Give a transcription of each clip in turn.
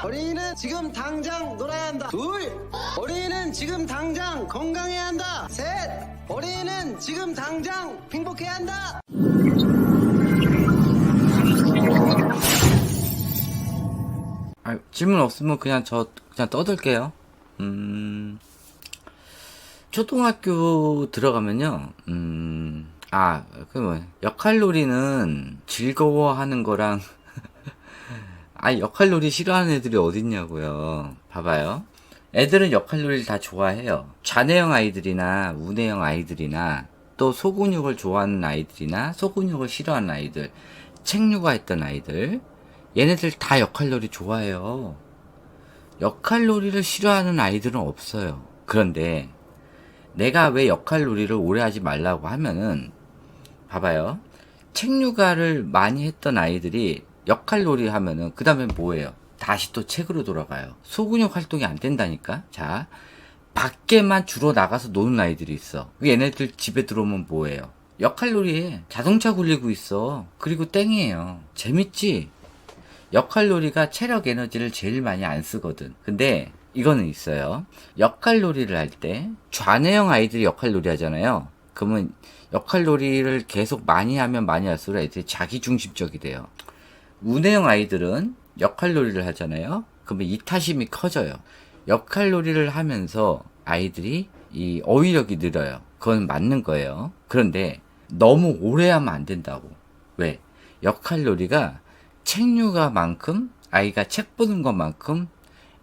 어린이는 지금 당장 놀아야 한다. 둘, 어린이는 지금 당장 건강해야 한다. 셋, 어린이는 지금 당장 행복해야 한다. 질문 없으면 그냥 떠들게요. 초등학교 들어가면요, 역할놀이는 즐거워하는 거랑, 역할놀이 싫어하는 애들이 어딨냐고요. 봐봐요. 애들은 역할놀이를 다 좋아해요. 좌뇌형 아이들이나 우뇌형 아이들이나, 또 소근육을 좋아하는 아이들이나, 소근육을 싫어하는 아이들, 책육아했던 아이들, 얘네들 다 역할놀이 좋아해요. 역할놀이를 싫어하는 아이들은 없어요. 그런데 내가 왜 역할놀이를 오래 하지 말라고 하면은, 봐봐요. 책육아를 많이 했던 아이들이 역할놀이 하면은 그 다음에 뭐예요? 다시 또 책으로 돌아가요. 소근육 활동이 안 된다니까. 자, 밖에만 주로 나가서 노는 아이들이 있어. 얘네들 집에 들어오면 뭐예요? 역할놀이에 자동차 굴리고 있어. 그리고 땡이에요. 재밌지? 역할놀이가 체력 에너지를 제일 많이 안 쓰거든. 근데 이거는 있어요. 역할놀이를 할 때 좌뇌형 아이들이 역할놀이 하잖아요. 그러면 역할놀이를 계속 많이 하면 많이 할수록 애들이 자기중심적이 돼요. 우뇌형 아이들은 역할놀이를 하잖아요. 그러면 이타심이 커져요. 역할놀이를 하면서 아이들이 이 어휘력이 늘어요. 그건 맞는 거예요. 그런데 너무 오래 하면 안 된다고. 왜? 역할놀이가 책육아만큼, 아이가 책 보는 것만큼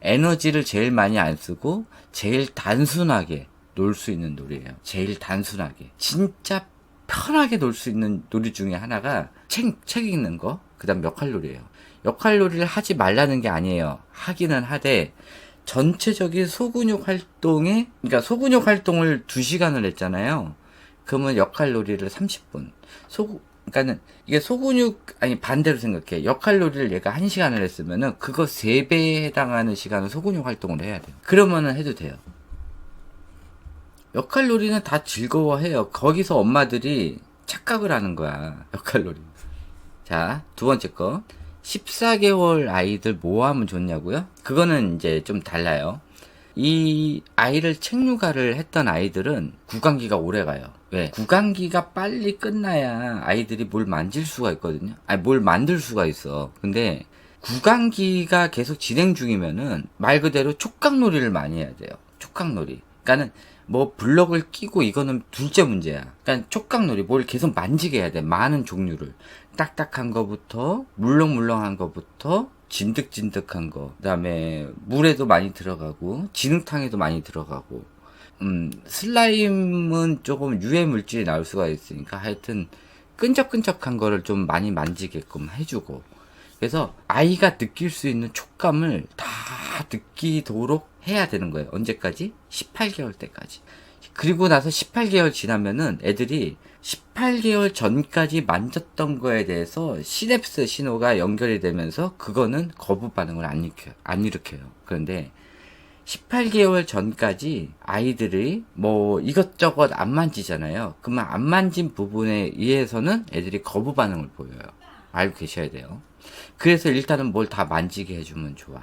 에너지를 제일 많이 안 쓰고 제일 단순하게 놀 수 있는 놀이에요. 제일 단순하게. 진짜 편하게 놀 수 있는 놀이 중에 하나가 책 읽는 거, 그 다음 역할놀이에요. 역할놀이를 하지 말라는 게 아니에요. 하기는 하되, 전체적인 소근육 활동에, 그러니까 소근육 활동을 2시간을 했잖아요. 그러면 역할놀이를 30분. 그러니까는 이게 반대로 생각해. 역할놀이를 얘가 1시간을 했으면은 그거 3배에 해당하는 시간을 소근육 활동을 해야 돼요. 그러면은 해도 돼요. 역할놀이는 다 즐거워해요. 거기서 엄마들이 착각을 하는 거야. 역할놀이. 자, 두 번째 거. 14개월 아이들 뭐 하면 좋냐고요? 그거는 이제 좀 달라요. 이 아이를 책육아를 했던 아이들은 구강기가 오래 가요. 왜? 구강기가 빨리 끝나야 아이들이 뭘 만질 수가 있거든요. 뭘 만들 수가 있어. 근데 구강기가 계속 진행 중이면은 말 그대로 촉각놀이를 많이 해야 돼요. 촉각놀이. 그러니까는 뭐 블럭을 끼고 이거는 둘째 문제야. 그러니까 촉각놀이, 뭘 계속 만지게 해야 돼. 많은 종류를. 딱딱한 거부터 물렁물렁한 거부터 진득진득한 거, 그 다음에 물에도 많이 들어가고 진흙탕에도 많이 들어가고, 슬라임은 조금 유해 물질이 나올 수가 있으니까 하여튼 끈적끈적한 거를 좀 많이 만지게끔 해주고, 그래서 아이가 느낄 수 있는 촉감을 다 느끼도록 해야 되는 거예요. 언제까지? 18개월 때까지. 그리고 나서 18개월 지나면은 애들이 18개월 전까지 만졌던 거에 대해서 시냅스 신호가 연결이 되면서 그거는 거부 반응을 안 일으켜요. 그런데 18개월 전까지 아이들이 뭐 이것저것 안 만지잖아요. 그러면 안 만진 부분에 의해서는 애들이 거부 반응을 보여요. 알고 계셔야 돼요. 그래서 일단은 뭘 다 만지게 해주면 좋아.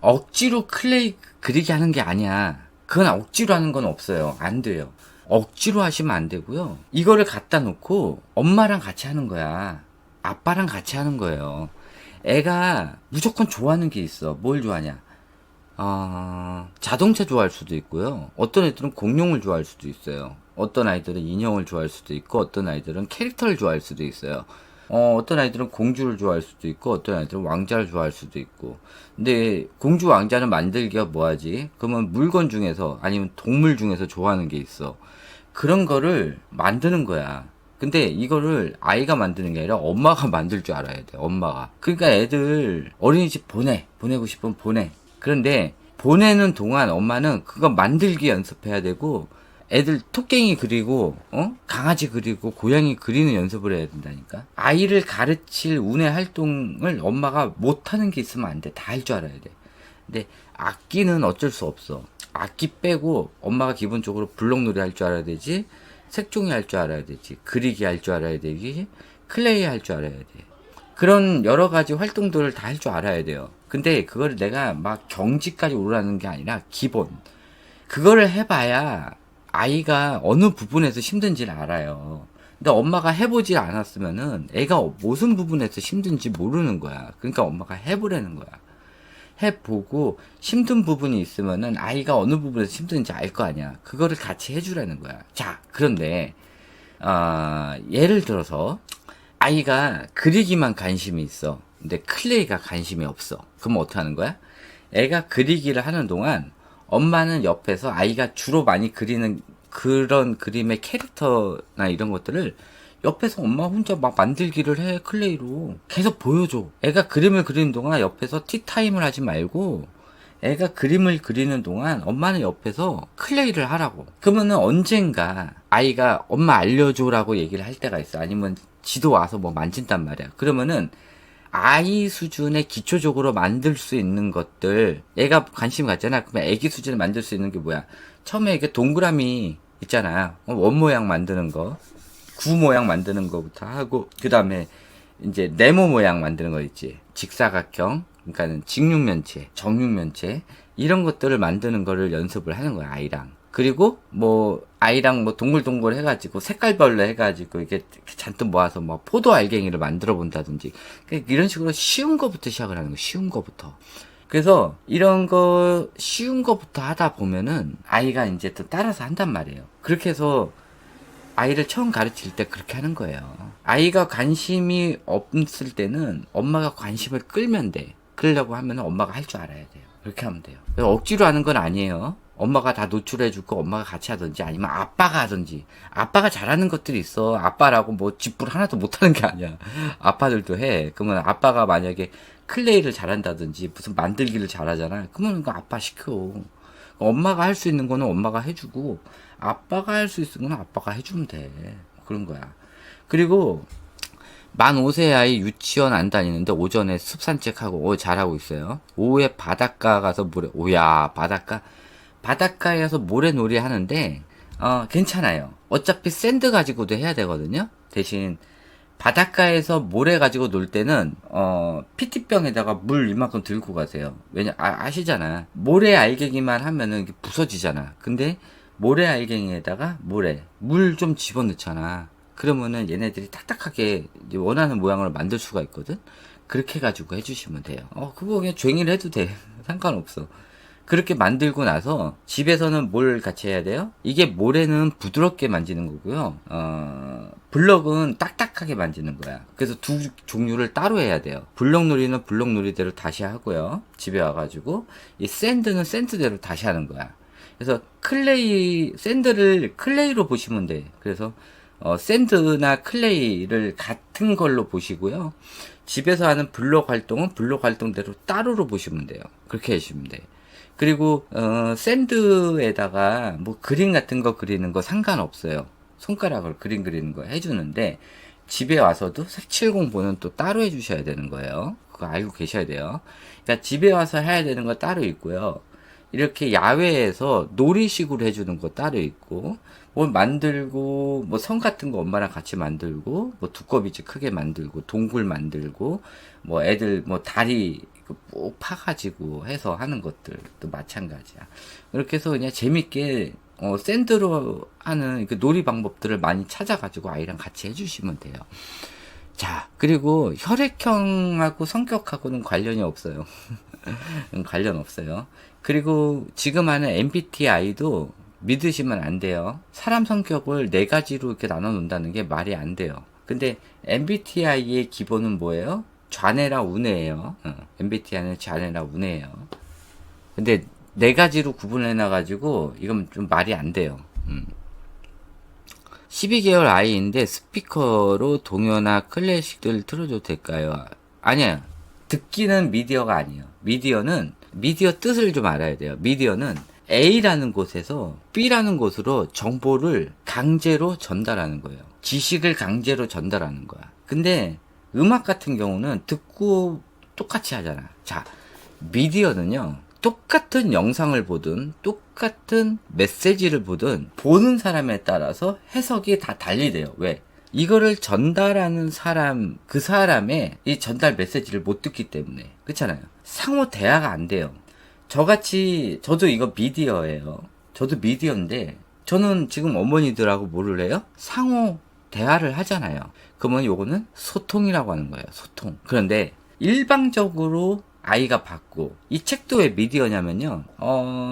억지로 클레이 그리게 하는 게 아니야. 그건 억지로 하는 건 없어요. 안 돼요. 억지로 하시면 안 되고요. 이거를 갖다 놓고 엄마랑 같이 하는 거야. 아빠랑 같이 하는 거예요. 애가 무조건 좋아하는 게 있어. 뭘 좋아하냐? 자동차 좋아할 수도 있고요. 어떤 애들은 공룡을 좋아할 수도 있어요. 어떤 아이들은 인형을 좋아할 수도 있고, 어떤 아이들은 캐릭터를 좋아할 수도 있어요. 어떤 아이들은 공주를 좋아할 수도 있고, 어떤 아이들은 왕자를 좋아할 수도 있고. 근데 공주 왕자는 만들기가 뭐하지? 그러면 물건 중에서 아니면 동물 중에서 좋아하는 게 있어. 그런 거를 만드는 거야. 근데 이거를 아이가 만드는 게 아니라 엄마가 만들 줄 알아야 돼. 엄마가. 그러니까 애들 어린이집 보내고 싶으면 보내. 그런데 보내는 동안 엄마는 그거 만들기 연습해야 되고, 애들 토깽이 그리고 강아지 그리고 고양이 그리는 연습을 해야 된다니까. 아이를 가르칠 운의 활동을 엄마가 못하는 게 있으면 안 돼. 다 할 줄 알아야 돼. 근데 악기는 어쩔 수 없어. 악기 빼고 엄마가 기본적으로 블록놀이 할 줄 알아야 되지, 색종이 할 줄 알아야 되지, 그리기 할 줄 알아야 되지, 클레이 할 줄 알아야 돼. 그런 여러 가지 활동들을 다 할 줄 알아야 돼요. 근데 그거를 내가 막 경지까지 오르라는 게 아니라 기본. 그거를 해봐야 아이가 어느 부분에서 힘든지를 알아요. 근데 엄마가 해보지 않았으면은 애가 무슨 부분에서 힘든지 모르는 거야. 그러니까 엄마가 해보라는 거야. 해보고 힘든 부분이 있으면은 아이가 어느 부분에서 힘든지 알 거 아니야. 그거를 같이 해주라는 거야. 자, 그런데 예를 들어서 아이가 그리기만 관심이 있어. 근데 클레이가 관심이 없어. 그럼 어떻게 하는 거야? 애가 그리기를 하는 동안 엄마는 옆에서 아이가 주로 많이 그리는 그런 그림의 캐릭터나 이런 것들을 옆에서 엄마 혼자 막 만들기를 해. 클레이로 계속 보여줘. 애가 그림을 그리는 동안 옆에서 티타임을 하지 말고 애가 그림을 그리는 동안 엄마는 옆에서 클레이를 하라고. 그러면은 언젠가 아이가 엄마 알려줘라고 얘기를 할 때가 있어. 아니면 지도 와서 뭐 만진단 말이야. 그러면은 아이 수준의 기초적으로 만들 수 있는 것들, 얘가 관심 갖잖아. 그러면 애기 수준에 만들 수 있는 게 뭐야? 처음에 이게 동그라미 있잖아. 원 모양 만드는 거, 구 모양 만드는 거부터 하고, 그 다음에 이제 네모 모양 만드는 거 있지. 직사각형, 그러니까는 직육면체, 정육면체, 이런 것들을 만드는 거를 연습을 하는 거야, 아이랑. 그리고 뭐 아이랑 뭐 동글동글 해가지고 색깔별로 해가지고 이게 잔뜩 모아서 뭐 포도 알갱이를 만들어 본다든지 이런 식으로 쉬운 거부터 시작을 하는 거. 쉬운 거부터. 그래서 이런 거 쉬운 거부터 하다 보면은 아이가 이제 또 따라서 한단 말이에요. 그렇게 해서 아이를 처음 가르칠 때 그렇게 하는 거예요. 아이가 관심이 없을 때는 엄마가 관심을 끌면 돼. 그러려고 하면 엄마가 할 줄 알아야 돼요. 그렇게 하면 돼요. 억지로 하는 건 아니에요. 엄마가 다 노출해주고 엄마가 같이 하든지 아니면 아빠가 하든지. 아빠가 잘하는 것들이 있어. 아빠라고 뭐 쥐뿔 하나도 못하는 게 아니야. 아빠들도 해. 그러면 아빠가 만약에 클레이를 잘한다든지 무슨 만들기를 잘하잖아. 그러면 그 아빠 시켜. 엄마가 할 수 있는 거는 엄마가 해주고 아빠가 할 수 있는 거는 아빠가 해주면 돼. 그런 거야. 그리고 만 5세 아이 유치원 안 다니는데 오전에 숲 산책하고 잘하고 있어요. 오후에 바닷가 가서 오야 바닷가에서 모래놀이 하는데 괜찮아요. 어차피 샌드 가지고도 해야 되거든요. 대신 바닷가에서 모래 가지고 놀 때는 PT병에다가 물 이만큼 들고 가세요. 왜냐 아시잖아. 모래 알갱이만 하면은 이게 부서지잖아. 근데 모래 알갱이에다가 물 좀 집어넣잖아. 그러면은 얘네들이 딱딱하게 이제 원하는 모양을 만들 수가 있거든. 그렇게 가지고 해주시면 돼요. 그거 그냥 쟁이를 해도 돼. 상관없어. 그렇게 만들고 나서 집에서는 뭘 같이 해야 돼요? 이게 모래는 부드럽게 만지는 거고요. 블럭은 딱딱하게 만지는 거야. 그래서 두 종류를 따로 해야 돼요. 블럭놀이는 블럭놀이대로 다시 하고요. 집에 와가지고 이 샌드는 샌드대로 다시 하는 거야. 그래서 샌드를 클레이로 보시면 돼. 그래서 샌드나 클레이를 같은 걸로 보시고요. 집에서 하는 블록 활동은 블록 활동대로 따로로 보시면 돼요. 그렇게 해주시면 돼요. 그리고 샌드에다가 뭐 그림 같은 거 그리는 거 상관없어요. 손가락으로 그림 그리는 거 해주는데 집에 와서도 색칠 공부는 또 따로 해주셔야 되는 거예요. 그거 알고 계셔야 돼요. 그러니까 집에 와서 해야 되는 거 따로 있고요. 이렇게 야외에서 놀이식으로 해주는 거 따로 있고, 뭘 만들고, 뭐 선 같은 거 엄마랑 같이 만들고, 뭐 두꺼비지 크게 만들고, 동굴 만들고, 뭐 애들 뭐 다리 꼭 파가지고 해서 하는 것들도 마찬가지야. 이렇게 해서 그냥 재밌게 샌드로 하는 그 놀이 방법들을 많이 찾아가지고 아이랑 같이 해주시면 돼요. 자, 그리고 혈액형하고 성격하고는 관련이 없어요. 관련 없어요. 그리고 지금 하는 MBTI도 믿으시면 안 돼요. 사람 성격을 4가지로 이렇게 나눠 놓는다는 게 말이 안 돼요. 근데 MBTI의 기본은 뭐예요? 좌뇌라 우뇌예요. MBTI는 좌뇌라 우뇌예요. 근데 4가지로 구분해 놔가지고 이건 좀 말이 안 돼요. 12개월 아이인데 스피커로 동요나 클래식들 틀어줘도 될까요? 아니에요. 듣기는 미디어가 아니에요. 미디어 뜻을 좀 알아야 돼요. 미디어는 A라는 곳에서 B라는 곳으로 정보를 강제로 전달하는 거예요. 지식을 강제로 전달하는 거야. 근데 음악 같은 경우는 듣고 똑같이 하잖아. 자, 미디어는요. 똑같은 영상을 보든 똑같은 메시지를 보든 보는 사람에 따라서 해석이 다 달리돼요. 왜? 이거를 전달하는 사람, 그 사람의 이 전달 메시지를 못 듣기 때문에. 그렇잖아요. 상호 대화가 안 돼요. 저같이, 저도 이거 미디어예요. 저도 미디어인데, 저는 지금 어머니들하고 뭐를 해요? 상호 대화를 하잖아요. 그러면 요거는 소통이라고 하는 거예요. 소통. 그런데 일방적으로 아이가 받고, 이 책도 왜 미디어냐면요.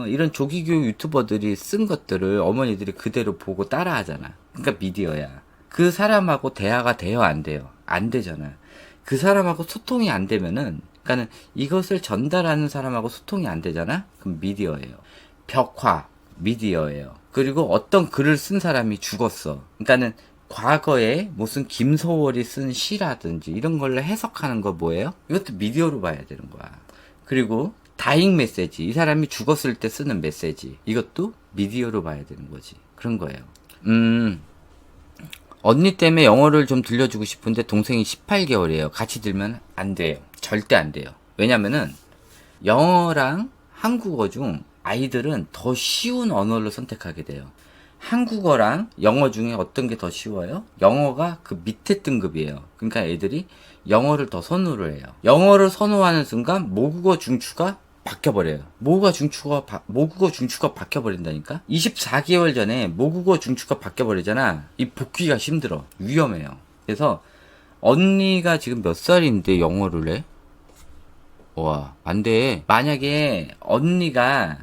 이런 조기교육 유튜버들이 쓴 것들을 어머니들이 그대로 보고 따라 하잖아. 그러니까 미디어야. 그 사람하고 대화가 돼요, 안 돼요? 안 되잖아. 그 사람하고 소통이 안 되면은, 그러니까는 이것을 전달하는 사람하고 소통이 안 되잖아? 그럼 미디어예요. 벽화, 미디어예요. 그리고 어떤 글을 쓴 사람이 죽었어. 그러니까는 과거에 무슨 김소월이 쓴 시라든지 이런 걸로 해석하는 거 뭐예요? 이것도 미디어로 봐야 되는 거야. 그리고 다잉 메시지, 이 사람이 죽었을 때 쓰는 메시지, 이것도 미디어로 봐야 되는 거지. 그런 거예요. 언니 때문에 영어를 좀 들려주고 싶은데 동생이 18개월이에요. 같이 들면 안 돼요. 절대 안 돼요. 왜냐면은 영어랑 한국어 중 아이들은 더 쉬운 언어를 선택하게 돼요. 한국어랑 영어 중에 어떤 게 더 쉬워요? 영어가 그 밑에 등급이에요. 그러니까 애들이 영어를 더 선호를 해요. 영어를 선호하는 순간 모국어 중추가 바뀌어버려요. 모국어 중추가 바뀌어버린다니까? 24개월 전에 모국어 중추가 바뀌어버리잖아. 이 복귀가 힘들어. 위험해요. 그래서 언니가 지금 몇 살인데 영어를 해? 와, 안 돼. 만약에 언니가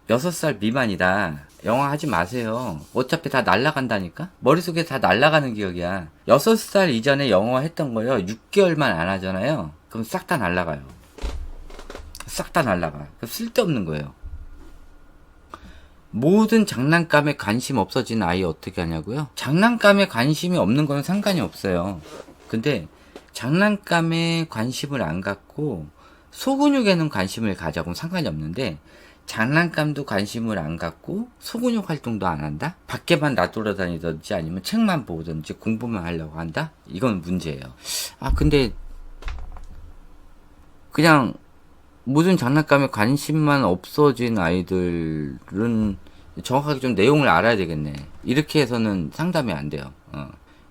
6살 미만이다. 영어 하지 마세요. 어차피 다 날라간다니까? 머릿속에 다 날라가는 기억이야. 6살 이전에 영어 했던 거요. 6개월만 안 하잖아요. 그럼 싹 다 날라가요. 싹 다 날라가. 쓸데없는 거예요. 모든 장난감에 관심 없어진 아이 어떻게 하냐고요? 장난감에 관심이 없는 건 상관이 없어요. 근데 장난감에 관심을 안 갖고 소근육에는 관심을 가져고 상관이 없는데, 장난감도 관심을 안 갖고 소근육 활동도 안 한다? 밖에만 놔돌아다니든지 아니면 책만 보든지 공부만 하려고 한다? 이건 문제예요. 근데 그냥 모든 장난감에 관심만 없어진 아이들은 정확하게 좀 내용을 알아야 되겠네. 이렇게 해서는 상담이 안 돼요.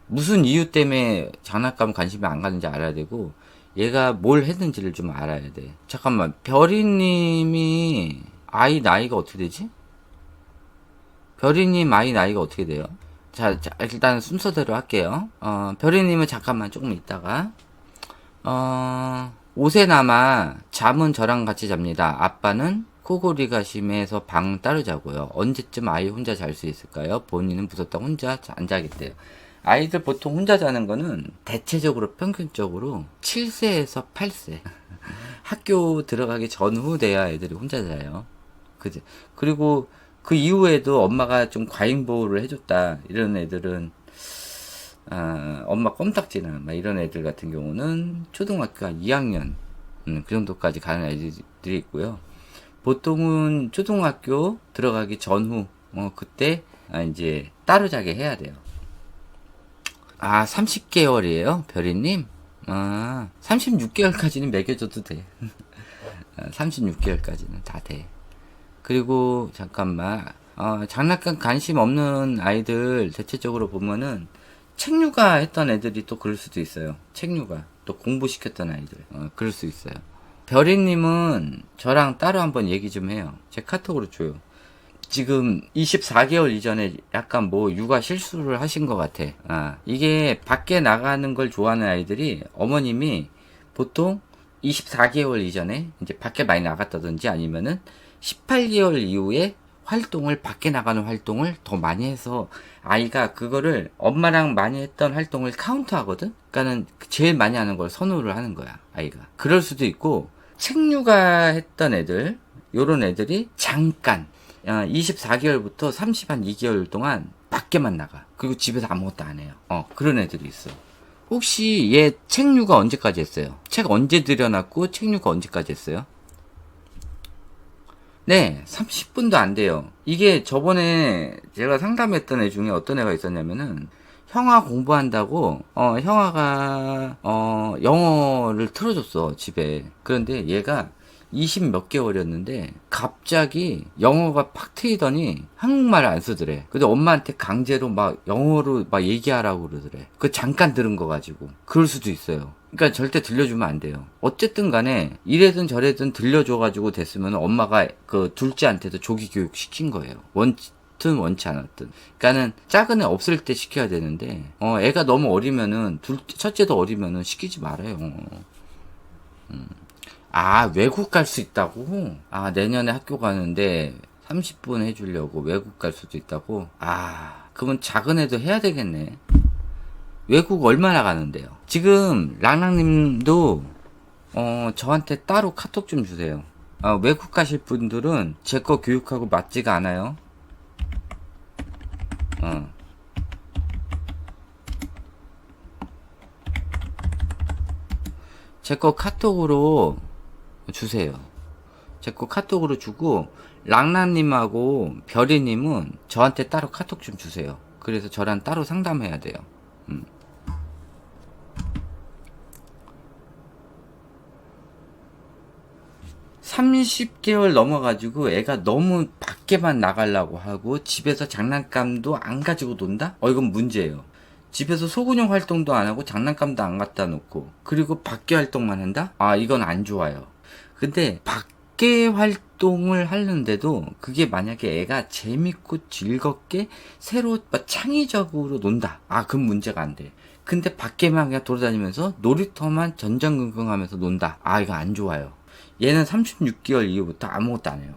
무슨 이유 때문에 장난감 관심이 안 가는지 알아야 되고, 얘가 뭘 했는지를 좀 알아야 돼. 잠깐만, 별이님이 아이 나이가 어떻게 되지? 별이님 아이 나이가 어떻게 돼요? 자, 일단 순서대로 할게요. 별이님은 잠깐만 조금 있다가, 5세나마 잠은 저랑 같이 잡니다. 아빠는 코골이가 심해서 방 따로 자고요. 언제쯤 아이 혼자 잘 수 있을까요? 본인은 무섭다 혼자 안 자겠대요. 아이들 보통 혼자 자는 거는 대체적으로 평균적으로 7세에서 8세. 학교 들어가기 전후 돼야 애들이 혼자 자요. 그지? 그리고 그 이후에도 엄마가 좀 과잉 보호를 해줬다. 이런 애들은, 엄마 껌딱지나, 막 이런 애들 같은 경우는 초등학교 한 2학년, 그 정도까지 가는 애들이 있고요. 보통은 초등학교 들어가기 전후, 그때, 이제 따로 자게 해야 돼요. 30개월이에요? 별이님? 36개월까지는 먹여줘도 돼. 36개월까지는 다 돼. 그리고, 잠깐만, 장난감 관심 없는 아이들, 대체적으로 보면은, 책육아 했던 애들이 또 그럴 수도 있어요. 책육아. 또 공부시켰던 아이들. 그럴 수 있어요. 별이님은 저랑 따로 한번 얘기 좀 해요. 제 카톡으로 줘요. 지금 24개월 이전에 약간 육아 실수를 하신 것 같아. 이게 밖에 나가는 걸 좋아하는 아이들이 어머님이 보통 24개월 이전에 이제 밖에 많이 나갔다든지 아니면은 18개월 이후에 밖에 나가는 활동을 더 많이 해서 아이가 그거를 엄마랑 많이 했던 활동을 카운트 하거든? 그러니까는 제일 많이 하는 걸 선호를 하는 거야, 아이가. 그럴 수도 있고, 책육아 했던 애들, 요런 애들이 잠깐, 24개월부터 32개월 동안 밖에만 나가. 그리고 집에서 아무것도 안 해요. 그런 애들이 있어. 혹시 얘 책육아 언제까지 했어요? 책 언제 들여놨고 책육아 언제까지 했어요? 네, 30분도 안 돼요. 이게 저번에 제가 상담했던 애 중에 어떤 애가 있었냐면은, 형아 공부한다고, 형아가, 영어를 틀어줬어, 집에. 그런데 얘가 20 몇 개월이었는데 갑자기 영어가 팍 트이더니 한국말을 안 쓰더래. 근데 엄마한테 강제로 막 영어로 막 얘기하라고 그러더래. 그 잠깐 들은 거 가지고. 그럴 수도 있어요. 그러니까 절대 들려주면 안 돼요. 어쨌든 간에 이래든 저래든 들려줘가지고 됐으면 엄마가 그 둘째한테도 조기 교육 시킨 거예요. 원든 원치 않았든. 그러니까는 작은 애 없을 때 시켜야 되는데 애가 너무 어리면은 첫째도 어리면은 시키지 말아요. 아, 외국 갈 수 있다고? 아, 내년에 학교 가는데 30분 해주려고 외국 갈 수도 있다고? 아, 그러면 작은 애도 해야 되겠네. 외국 얼마나 가는데요? 지금 랑랑님도 저한테 따로 카톡 좀 주세요. 외국 가실 분들은 제 거 교육하고 맞지가 않아요. 제 거 카톡으로 주세요. 제 거 카톡으로 주고 랑랑님하고 별이님은 저한테 따로 카톡 좀 주세요. 그래서 저랑 따로 상담해야 돼요. 30개월 넘어가지고 애가 너무 밖에만 나가려고 하고 집에서 장난감도 안 가지고 논다? 이건 문제예요. 집에서 소근육 활동도 안 하고 장난감도 안 갖다 놓고 그리고 밖에 활동만 한다? 아, 이건 안 좋아요. 근데 밖에 활동을 하는데도 그게 만약에 애가 재밌고 즐겁게 새로 창의적으로 논다. 아, 그건 문제가 안 돼. 근데 밖에만 그냥 돌아다니면서 놀이터만 전전긍긍 하면서 논다. 아, 이거 안 좋아요. 얘는 36개월 이후부터 아무것도 안 해요.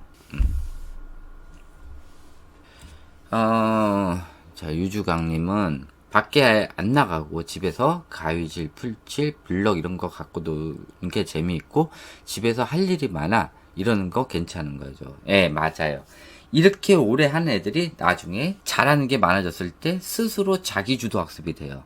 자, 유주강님은 밖에 안 나가고 집에서 가위질, 풀칠, 블럭 이런 거 갖고 노는 게 재미있고 집에서 할 일이 많아. 이러는 거 괜찮은 거죠. 예, 맞아요. 이렇게 오래 하는 애들이 나중에 잘하는 게 많아졌을 때 스스로 자기주도 학습이 돼요.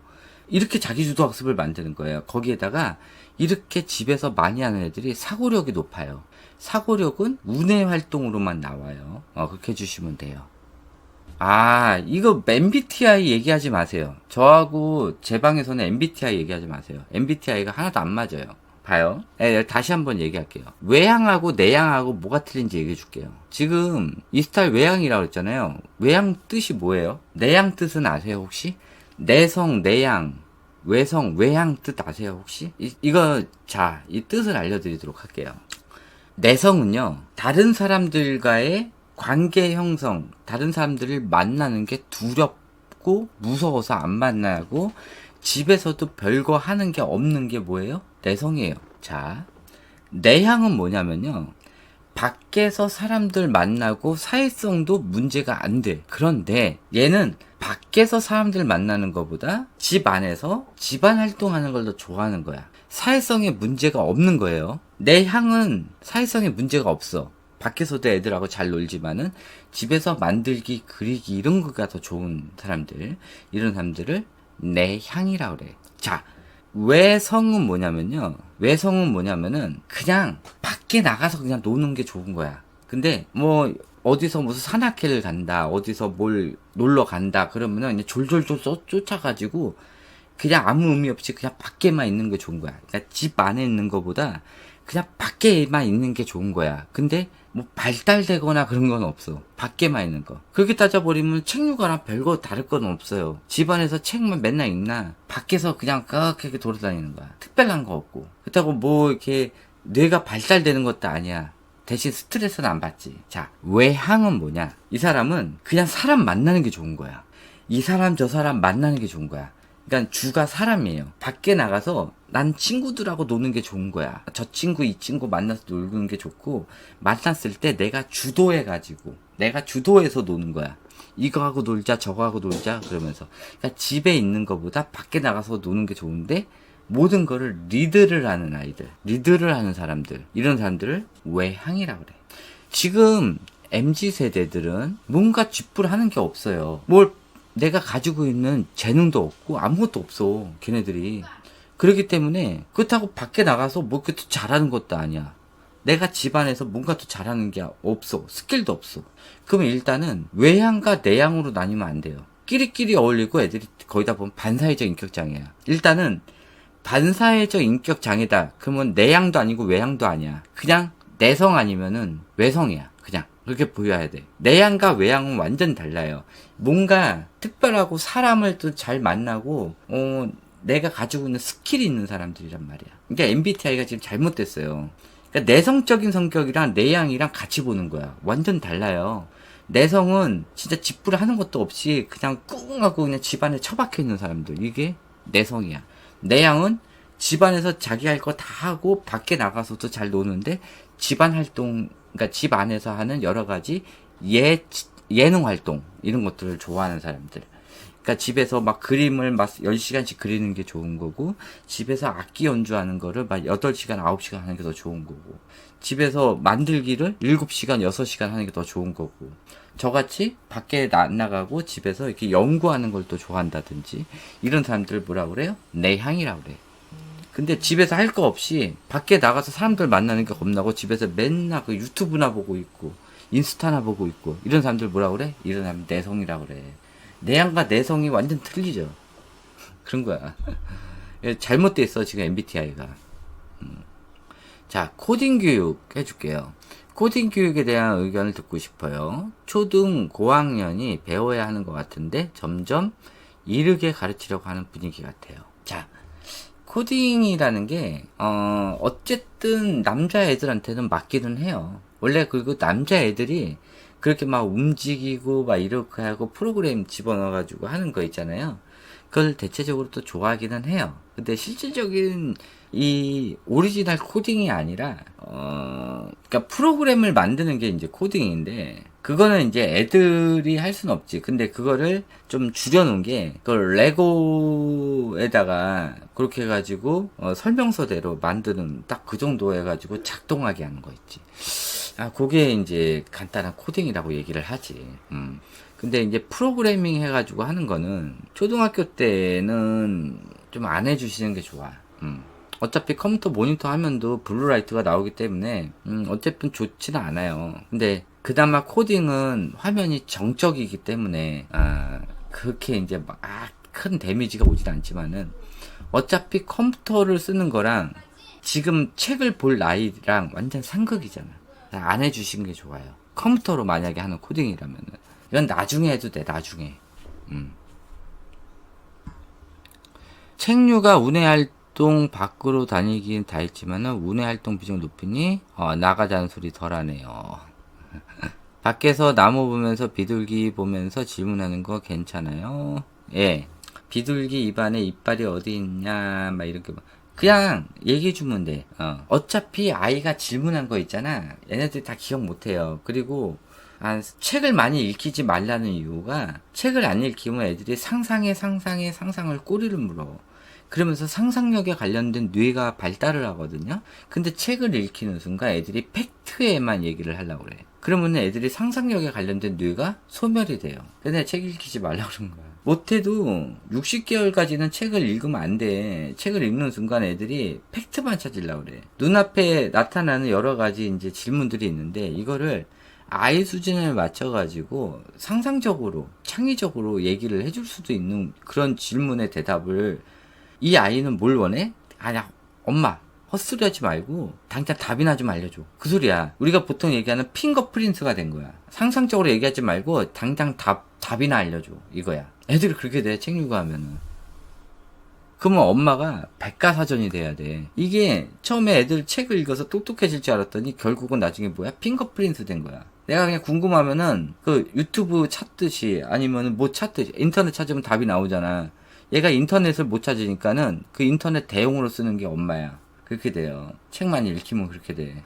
이렇게 자기주도 학습을 만드는 거예요. 거기에다가 이렇게 집에서 많이 하는 애들이 사고력이 높아요. 사고력은 우뇌 활동으로만 나와요. 그렇게 해주시면 돼요. 아, 이거 MBTI 얘기하지 마세요. 저하고 제 방에서는 MBTI 얘기하지 마세요. MBTI가 하나도 안 맞아요. 봐요. 다시 한번 얘기할게요. 외향하고 내향하고 뭐가 틀린지 얘기해 줄게요. 지금 이 스타일 외향이라고 했잖아요. 외향 뜻이 뭐예요? 내향 뜻은 아세요, 혹시? 내성, 내향, 외성, 외향 뜻 아세요, 혹시? 이거, 자, 이 뜻을 알려드리도록 할게요. 내성은요, 다른 사람들과의 관계 형성, 다른 사람들을 만나는 게 두렵고 무서워서 안 만나고 집에서도 별거 하는 게 없는 게 뭐예요? 내성이에요. 자, 내향은 뭐냐면요. 밖에서 사람들 만나고 사회성도 문제가 안 돼. 그런데 얘는 밖에서 사람들 만나는 것보다 집 안에서 집안 활동하는 걸 더 좋아하는 거야. 사회성에 문제가 없는 거예요. 내향은 사회성에 문제가 없어. 밖에서도 애들하고 잘 놀지만은 집에서 만들기, 그리기 이런 거가 더 좋은 사람들, 이런 사람들을 내향이라고 그래. 자, 외성은 뭐냐면은 그냥 밖에 나가서 그냥 노는 게 좋은 거야. 근데 뭐 어디서 무슨 산악회를 간다, 어디서 뭘 놀러 간다 그러면은 그냥 졸졸졸 쫓아가지고 그냥 아무 의미 없이 그냥 밖에만 있는 게 좋은 거야. 그러니까 집 안에 있는 거보다 그냥 밖에만 있는 게 좋은 거야. 근데 뭐 발달되거나 그런 건 없어. 밖에만 있는 거. 그렇게 따져버리면 책 육아랑 별거 다를 건 없어요. 집안에서 책만 맨날 읽나? 밖에서 그냥 깍하게 돌아다니는 거야. 특별한 거 없고. 그렇다고 뭐 이렇게 뇌가 발달되는 것도 아니야. 대신 스트레스는 안 받지. 자, 외향은 뭐냐? 이 사람은 그냥 사람 만나는 게 좋은 거야. 이 사람 저 사람 만나는 게 좋은 거야. 그러니까 주가 사람이에요. 밖에 나가서 난 친구들하고 노는 게 좋은 거야. 저 친구 이 친구 만나서 놀는 게 좋고, 만났을 때 내가 주도해가지고 내가 주도해서 노는 거야. 이거 하고 놀자 저거 하고 놀자 그러면서. 그러니까 집에 있는 것보다 밖에 나가서 노는 게 좋은데 모든 거를 리드를 하는 아이들, 리드를 하는 사람들, 이런 사람들을 외향이라고 그래. 지금 MZ세대들은 뭔가 쥐뿔하는 게 없어요. 뭘 내가 가지고 있는 재능도 없고 아무것도 없어, 걔네들이. 그렇기 때문에 그렇다고 밖에 나가서 뭐 그렇게 잘하는 것도 아니야. 내가 집안에서 뭔가 더 잘하는 게 없어. 스킬도 없어. 그러면 일단은 외향과 내향으로 나뉘면 안 돼요. 끼리끼리 어울리고 애들이 거의 다 보면 반사회적 인격장애야. 일단은 반사회적 인격장애다. 그러면 내향도 아니고 외향도 아니야. 그냥 내성 아니면은 외성이야. 그냥 그렇게 보여야 돼. 내향과 외향은 완전 달라요. 뭔가 특별하고 사람을 또 잘 만나고 내가 가지고 있는 스킬이 있는 사람들이란 말이야. 그러니까 MBTI가 지금 잘못됐어요. 그러니까 내성적인 성격이랑 내향이랑 같이 보는 거야. 완전 달라요. 내성은 진짜 집부를 하는 것도 없이 그냥 꿍 하고 그냥 집안에 처박혀 있는 사람들. 이게 내성이야. 내향은 집안에서 자기 할 거 다 하고 밖에 나가서도 잘 노는데 집안 활동, 그러니까 집 안에서 하는 여러 가지 예능 활동 이런 것들을 좋아하는 사람들. 그러니까 집에서 막 그림을 막 10시간씩 그리는 게 좋은 거고, 집에서 악기 연주하는 거를 막 8시간, 9시간 하는 게 더 좋은 거고, 집에서 만들기를 7시간, 6시간 하는 게 더 좋은 거고, 저같이 밖에 안 나가고 집에서 이렇게 연구하는 걸 또 좋아한다든지, 이런 사람들을 뭐라 그래요? 내향이라고 그래. 근데 집에서 할 거 없이 밖에 나가서 사람들 만나는 게 겁나고 집에서 맨날 그 유튜브나 보고 있고 인스타나 보고 있고 이런 사람들 뭐라 그래? 이런 사람 내성이라고 그래. 내향과 내성이 완전 틀리죠. 그런 거야. 잘못돼 있어 지금 MBTI가. 자, 코딩 교육 해줄게요. 코딩 교육에 대한 의견을 듣고 싶어요. 초등 고학년이 배워야 하는 것 같은데 점점 이르게 가르치려고 하는 분위기 같아요. 자, 코딩이라는 게 어쨌든 남자애들한테는 맞기는 해요. 원래 그리고 남자애들이 그렇게 막 움직이고 막 이렇게 하고 프로그램 집어넣어가지고 하는 거 있잖아요. 그걸 대체적으로 또 좋아하기는 해요. 근데 실질적인 이 오리지널 코딩이 아니라 그러니까 프로그램을 만드는 게 이제 코딩인데, 그거는 이제 애들이 할 수는 없지. 근데 그거를 좀 줄여놓은 게, 그걸 레고에다가 그렇게 해가지고 설명서대로 만드는 딱 그 정도 해가지고 작동하게 하는 거 있지. 아, 그게 이제 간단한 코딩이라고 얘기를 하지. 근데 이제 프로그래밍 해가지고 하는 거는 초등학교 때는 좀 안 해주시는 게 좋아. 어차피 컴퓨터 모니터 화면도 블루라이트가 나오기 때문에 어쨌든 좋지는 않아요. 근데 그나마 코딩은 화면이 정적이기 때문에 그렇게 이제 막 큰 데미지가 오진 않지만은, 어차피 컴퓨터를 쓰는 거랑 지금 책을 볼 나이랑 완전 상극이잖아. 안 해주신 게 좋아요. 컴퓨터로 만약에 하는 코딩이라면은. 이건 나중에 해도 돼, 나중에. 책류가 운해 활동 밖으로 다니긴 다 했지만은 운해 활동 비중 높으니 나가자는 소리 덜하네요. 밖에서 나무 보면서 비둘기 보면서 질문하는 거 괜찮아요? 예. 비둘기 입안에 이빨이 어디 있냐 막 이렇게 그냥 얘기해주면 돼. 어차피 아이가 질문한 거 있잖아. 얘네들이 다 기억 못해요. 그리고 책을 많이 읽히지 말라는 이유가, 책을 안 읽히면 애들이 상상을 꼬리를 물어. 그러면서 상상력에 관련된 뇌가 발달을 하거든요. 근데 책을 읽히는 순간 애들이 팩트에만 얘기를 하려고 그래. 그러면 애들이 상상력에 관련된 뇌가 소멸이 돼요. 그래서 책 읽히지 말라고 그런 거야. 못해도 60개월까지는 책을 읽으면 안 돼. 책을 읽는 순간 애들이 팩트만 찾으려고 그래. 눈앞에 나타나는 여러 가지 이제 질문들이 있는데, 이거를 아이 수준에 맞춰가지고 상상적으로, 창의적으로 얘기를 해줄 수도 있는 그런 질문의 대답을, 이 아이는 뭘 원해? 아냐, 엄마, 헛소리 하지 말고 당장 답이나 좀 알려줘. 그 소리야. 우리가 보통 얘기하는 핑거프린트가 된 거야. 상상적으로 얘기하지 말고 당장 답이나 알려줘. 이거야. 애들이 그렇게 돼, 책류가 하면은. 그러면 엄마가 백과사전이 돼야 돼. 이게 처음에 애들 책을 읽어서 똑똑해질 줄 알았더니 결국은 나중에 뭐야? 핑거프린트 된 거야. 내가 그냥 궁금하면은 그 유튜브 찾듯이 아니면은 뭐 찾듯이 인터넷 찾으면 답이 나오잖아. 얘가 인터넷을 못 찾으니까는 그 인터넷 대용으로 쓰는 게 엄마야. 그렇게 돼요. 책만 읽히면 그렇게 돼.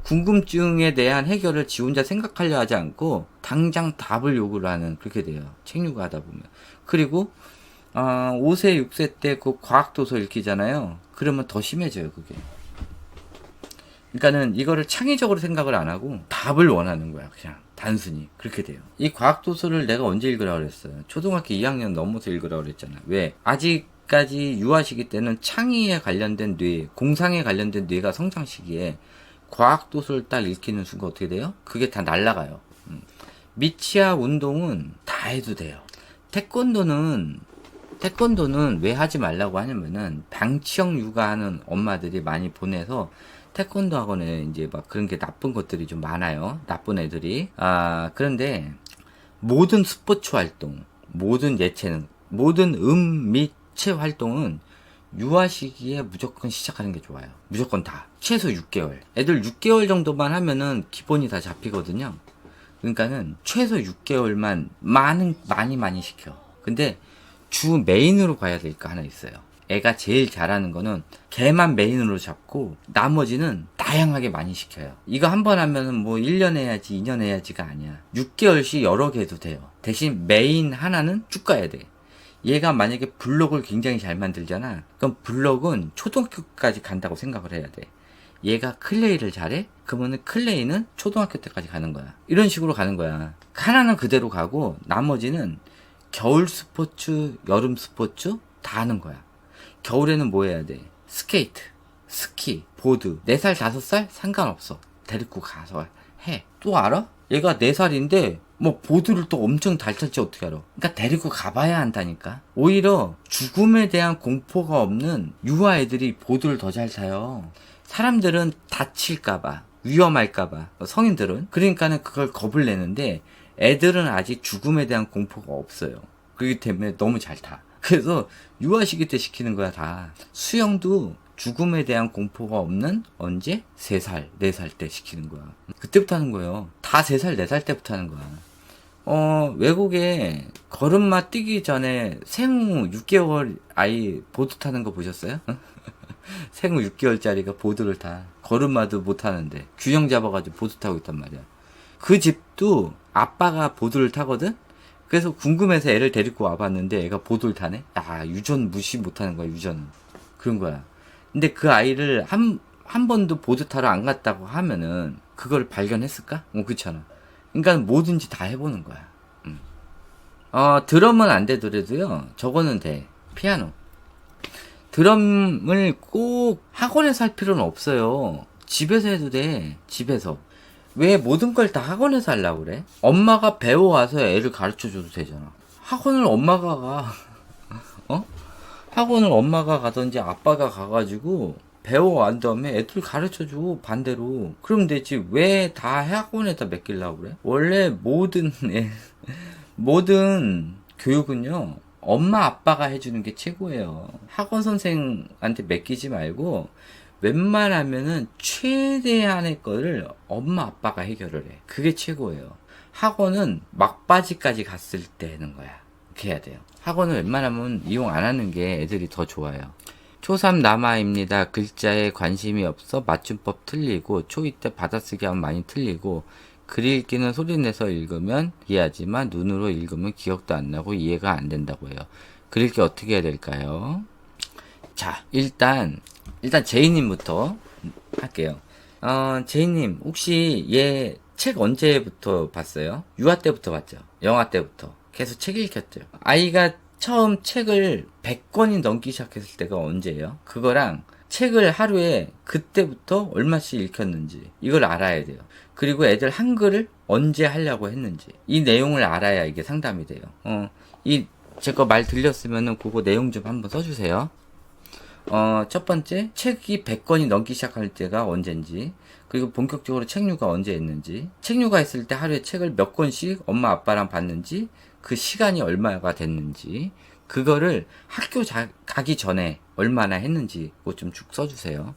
궁금증에 대한 해결을 지 혼자 생각하려 하지 않고 당장 답을 요구를 하는, 그렇게 돼요. 책류가 하다 보면. 그리고 5세, 6세 때 그 과학도서 읽히잖아요. 그러면 더 심해져요, 그게. 그러니까는 이거를 창의적으로 생각을 안 하고 답을 원하는 거야, 그냥. 단순히. 그렇게 돼요. 이 과학도서를 내가 언제 읽으라고 그랬어요? 초등학교 2학년 넘어서 읽으라고 그랬잖아. 왜? 아직까지 유아시기 때는 창의에 관련된 뇌, 공상에 관련된 뇌가 성장 시기에 과학도서를 딱 읽히는 순간 어떻게 돼요? 그게 다 날아가요. 미치아 운동은 다 해도 돼요. 태권도는 왜 하지 말라고 하냐면은 방치형 육아하는 엄마들이 많이 보내서 태권도 학원에 이제 막 그런 게 나쁜 것들이 좀 많아요. 나쁜 애들이. 그런데 모든 스포츠 활동, 모든 예체능, 모든 및 체 활동은 유아 시기에 무조건 시작하는 게 좋아요. 무조건 다. 최소 6개월. 애들 6개월 정도만 하면은 기본이 다 잡히거든요. 그러니까는 최소 6개월만 많이 시켜. 근데 주 메인으로 가야 될 거 하나 있어요. 애가 제일 잘하는 거는 걔만 메인으로 잡고 나머지는 다양하게 많이 시켜요. 이거 한 번 하면은 뭐 1년 해야지 2년 해야지가 아니야. 6개월씩 여러 개 해도 돼요. 대신 메인 하나는 쭉 가야 돼. 얘가 만약에 블록을 굉장히 잘 만들잖아. 그럼 블록은 초등학교까지 간다고 생각을 해야 돼. 얘가 클레이를 잘해? 그러면은 클레이는 초등학교 때까지 가는 거야. 이런 식으로 가는 거야. 하나는 그대로 가고 나머지는 겨울 스포츠, 여름 스포츠 다 하는 거야. 겨울에는 뭐 해야 돼? 스케이트, 스키, 보드. 4살, 5살? 상관없어. 데리고 가서 해. 또 알아? 얘가 4살인데 뭐 보드를 또 엄청 잘 탈지 어떻게 알아? 그러니까 데리고 가봐야 한다니까. 오히려 죽음에 대한 공포가 없는 유아 애들이 보드를 더 잘 타요. 사람들은 다칠까봐, 위험할까봐, 성인들은. 그러니까는 그걸 겁을 내는데 애들은 아직 죽음에 대한 공포가 없어요. 그렇기 때문에 너무 잘 타. 그래서 유아 시기 때 시키는 거야 다. 수영도 죽음에 대한 공포가 없는 언제? 3살, 4살 때 시키는 거야. 그때부터 하는 거예요. 다 3살, 4살 때부터 하는 거야. 외국에 걸음마 뛰기 전에 생후 6개월 아이 보드 타는 거 보셨어요? 생후 6개월짜리가 보드를 타. 걸음마도 못 타는데 균형 잡아가지고 보드 타고 있단 말이야. 그 집도 아빠가 보드를 타거든? 그래서 궁금해서 애를 데리고 와봤는데 애가 보드를 타네? 유전 무시 못하는 거야, 유전은. 그런 거야. 근데 그 아이를 한 번도 보드 타러 안 갔다고 하면은 그걸 발견했을까? 그렇잖아. 그러니까 뭐든지 다 해보는 거야. 드럼은 안 되더라도요, 저거는 돼. 피아노. 드럼을 꼭 학원에서 할 필요는 없어요. 집에서 해도 돼. 집에서. 왜 모든 걸 다 학원에서 하려고 그래? 엄마가 배워와서 애를 가르쳐줘도 되잖아. 학원을 엄마가 가. 학원을 엄마가 가든지 아빠가 가가지고 배워온 다음에 애들 가르쳐줘. 반대로. 그럼 되지. 왜 다 학원에다 맡기려고 그래? 원래 모든 교육은요, 엄마 아빠가 해주는 게 최고예요. 학원 선생한테 맡기지 말고 웬만하면은 최대한의 거를 엄마 아빠가 해결을 해. 그게 최고예요. 학원은 막바지까지 갔을 때 하는 거야. 그렇게 해야 돼요. 학원은 웬만하면 이용 안 하는 게 애들이 더 좋아요. 초3 남아입니다. 글자에 관심이 없어 맞춤법 틀리고 초2 때 받아쓰기 하면 많이 틀리고 글 읽기는 소리내서 읽으면 이해하지만 눈으로 읽으면 기억도 안 나고 이해가 안 된다고 해요. 글 읽기 어떻게 해야 될까요? 자, 일단 제이님부터 할게요. 제이님, 혹시 얘 책 언제부터 봤어요? 유아 때부터 봤죠? 영아 때부터. 계속 책 읽혔죠? 아이가 처음 책을 100권이 넘기 시작했을 때가 언제예요? 그거랑 책을 하루에 그때부터 얼마씩 읽혔는지 이걸 알아야 돼요. 그리고 애들 한글을 언제 하려고 했는지 이 내용을 알아야 이게 상담이 돼요. 제 거 말 들렸으면은 그거 내용 좀 한번 써주세요. 첫 번째, 책이 100권이 넘기 시작할 때가 언젠지, 그리고 본격적으로 책류가 언제 했는지, 책류가 했을 때 하루에 책을 몇 권씩 엄마 아빠랑 봤는지, 그 시간이 얼마가 됐는지, 그거를 학교 가기 전에 얼마나 했는지 그거 좀 쭉 써주세요.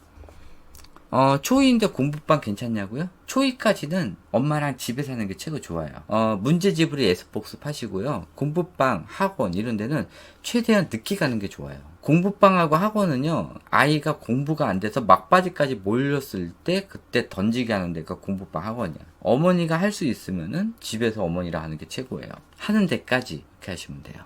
초2인데 공부방 괜찮냐고요? 초2까지는 엄마랑 집에서 하는 게 최고 좋아요. 문제집으로 예습복습 하시고요. 공부방, 학원 이런 데는 최대한 늦게 가는 게 좋아요. 공부방하고 학원은요, 아이가 공부가 안 돼서 막바지까지 몰렸을 때 그때 던지게 하는 데가 공부방 학원이야. 어머니가 할 수 있으면은 집에서 어머니랑 하는 게 최고예요. 하는 데까지 이렇게 하시면 돼요.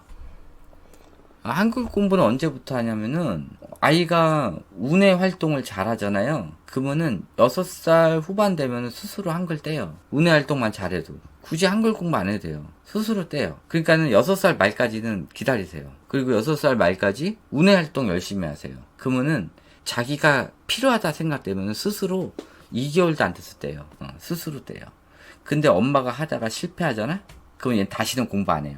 한글 공부는 언제부터 하냐면은 아이가 운의 활동을 잘 하잖아요. 그러면은 6살 후반 되면은 스스로 한글 떼요. 운의 활동만 잘해도 굳이 한글 공부 안 해도 돼요. 스스로 떼요. 그러니까는 6살 말까지는 기다리세요. 그리고 6살 말까지 운의 활동 열심히 하세요. 그러면은 자기가 필요하다 생각되면은 스스로 2개월도 안 돼서 떼요. 스스로 떼요. 근데 엄마가 하다가 실패하잖아? 그러면 얘는 다시는 공부 안 해요.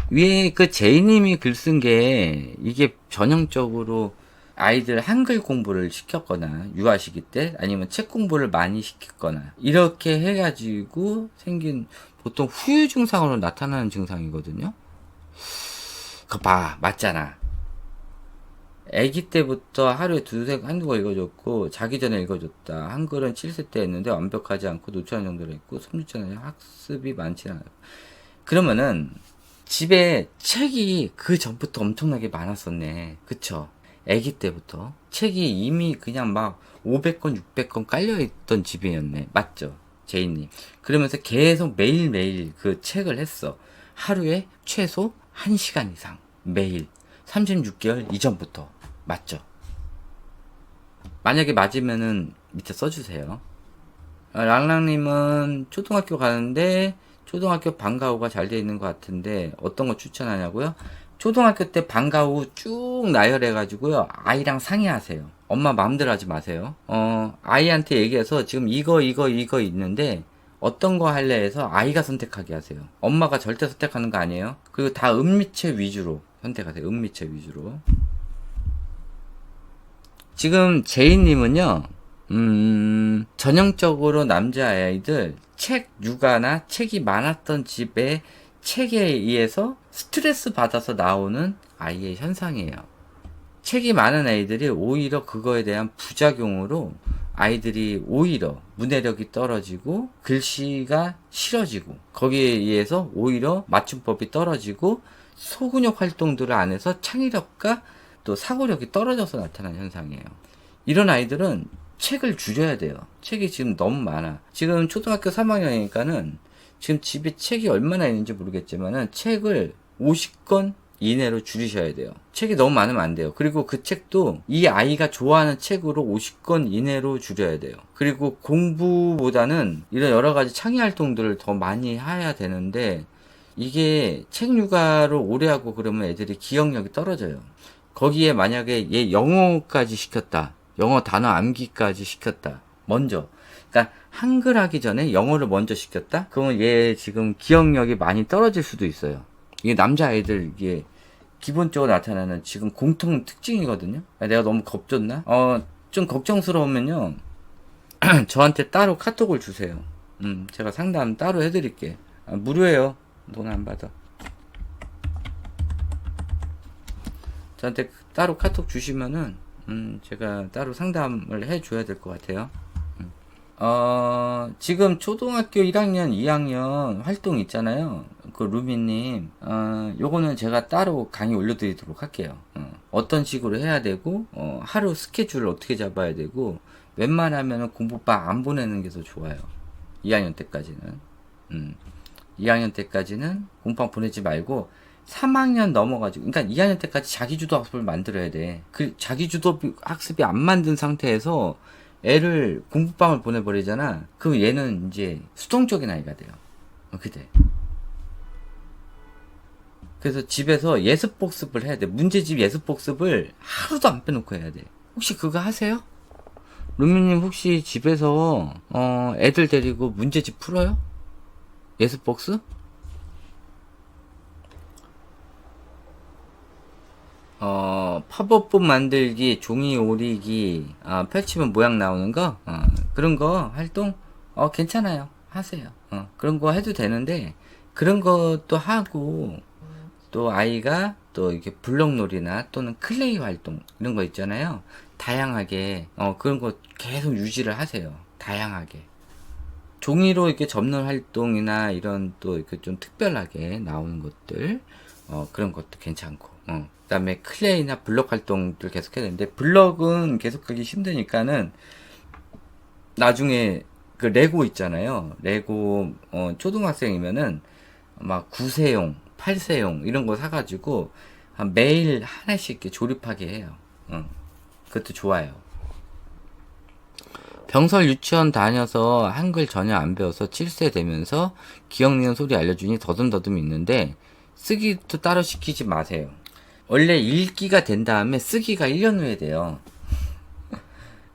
위에 그 제이님이 글 쓴 게 이게 전형적으로 아이들 한글 공부를 시켰거나 유아 시기 때 아니면 책 공부를 많이 시켰거나 이렇게 해가지고 생긴 보통 후유 증상으로 나타나는 증상이거든요. 그거 봐, 맞잖아. 아기 때부터 하루에 한두 번 읽어줬고 자기 전에 읽어줬다. 한글은 7세 때 했는데 완벽하지 않고 노출한 정도로 했고 3주전에 학습이 많지 않아요. 그러면은 집에 책이 그 전부터 엄청나게 많았었네. 그쵸? 아기 때부터 책이 이미 그냥 막 500권 600권 깔려있던 집이었네. 맞죠? 제이님. 그러면서 계속 매일매일 그 책을 했어. 하루에 최소 1시간 이상 매일 36개월 이전부터. 맞죠? 만약에 맞으면은 밑에 써주세요. 랑랑님은 초등학교 가는데 초등학교 방과 후가 잘 돼 있는 것 같은데 어떤 거 추천하냐고요? 초등학교 때 방과 후 쭉 나열해가지고요. 아이랑 상의하세요. 엄마 마음대로 하지 마세요. 아이한테 얘기해서 지금 이거 있는데 어떤 거 할래 해서 아이가 선택하게 하세요. 엄마가 절대 선택하는 거 아니에요. 그리고 다 음미체 위주로 선택하세요. 음미체 위주로. 지금 제이님은요, 전형적으로 남자아이들 책 육아나 책이 많았던 집에 책에 의해서 스트레스 받아서 나오는 아이의 현상이에요. 책이 많은 아이들이 오히려 그거에 대한 부작용으로 아이들이 오히려 문해력이 떨어지고 글씨가 싫어지고 거기에 의해서 오히려 맞춤법이 떨어지고 소근육 활동들을 안 해서 창의력과 또 사고력이 떨어져서 나타나는 현상이에요. 이런 아이들은 책을 줄여야 돼요. 책이 지금 너무 많아. 지금 초등학교 3학년이니까는 지금 집에 책이 얼마나 있는지 모르겠지만은 책을 50권 이내로 줄이셔야 돼요. 책이 너무 많으면 안 돼요. 그리고 그 책도 이 아이가 좋아하는 책으로 50권 이내로 줄여야 돼요. 그리고 공부보다는 이런 여러 가지 창의 활동들을 더 많이 해야 되는데 이게 책 육아를 오래 하고 그러면 애들이 기억력이 떨어져요. 거기에 만약에 얘 영어까지 시켰다. 영어 단어 암기까지 시켰다. 먼저. 그러니까 한글 하기 전에 영어를 먼저 시켰다? 그러면 얘 지금 기억력이 많이 떨어질 수도 있어요. 이게 남자아이들 이게 기본적으로 나타나는 지금 공통 특징이거든요. 내가 너무 겁줬나? 좀 걱정스러우면요. 저한테 따로 카톡을 주세요. 제가 상담 따로 해드릴게. 무료예요. 돈 안 받아. 저한테 따로 카톡 주시면은 제가 따로 상담을 해줘야 될 것 같아요. 지금 초등학교 1학년, 2학년 활동 있잖아요. 그 루미님, 요거는 제가 따로 강의 올려드리도록 할게요. 어떤 식으로 해야 되고, 하루 스케줄을 어떻게 잡아야 되고, 웬만하면 공부방 안 보내는 게 더 좋아요. 2학년 때까지는. 2학년 때까지는 공부방 보내지 말고, 3학년 넘어가지고, 그러니까 2학년 때까지 자기주도 학습을 만들어야 돼. 그 자기주도 학습이 안 만든 상태에서 애를 공부방을 보내버리잖아. 그럼 얘는 이제 수동적인 아이가 돼요. 그때. 그래서 집에서 예습 복습을 해야 돼. 문제집 예습 복습을 하루도 안 빼놓고 해야 돼. 혹시 그거 하세요? 루미님 혹시 집에서 애들 데리고 문제집 풀어요? 예습 복습? 팝업북 만들기, 종이 오리기, 펼치면 모양 나오는 거, 그런 거 활동, 괜찮아요. 하세요. 그런 거 해도 되는데, 그런 것도 하고, 또 아이가 또 이렇게 블록놀이나 또는 클레이 활동, 이런 거 있잖아요. 다양하게, 그런 거 계속 유지를 하세요. 다양하게. 종이로 이렇게 접는 활동이나 이런 또 이렇게 좀 특별하게 나오는 것들, 그런 것도 괜찮고, 그 다음에 클레이나 블럭 활동들 계속 해야 되는데, 블럭은 계속 하기 힘드니까는, 나중에 그 레고 있잖아요. 레고, 초등학생이면은, 막 9세용, 8세용, 이런 거 사가지고, 매일 하나씩 이렇게 조립하게 해요. 그것도 좋아요. 병설 유치원 다녀서 한글 전혀 안 배워서 7세 되면서 기억니은 소리 알려주니 더듬더듬 있는데, 쓰기도 따로 시키지 마세요. 원래 읽기가 된 다음에 쓰기가 1년 후에 돼요.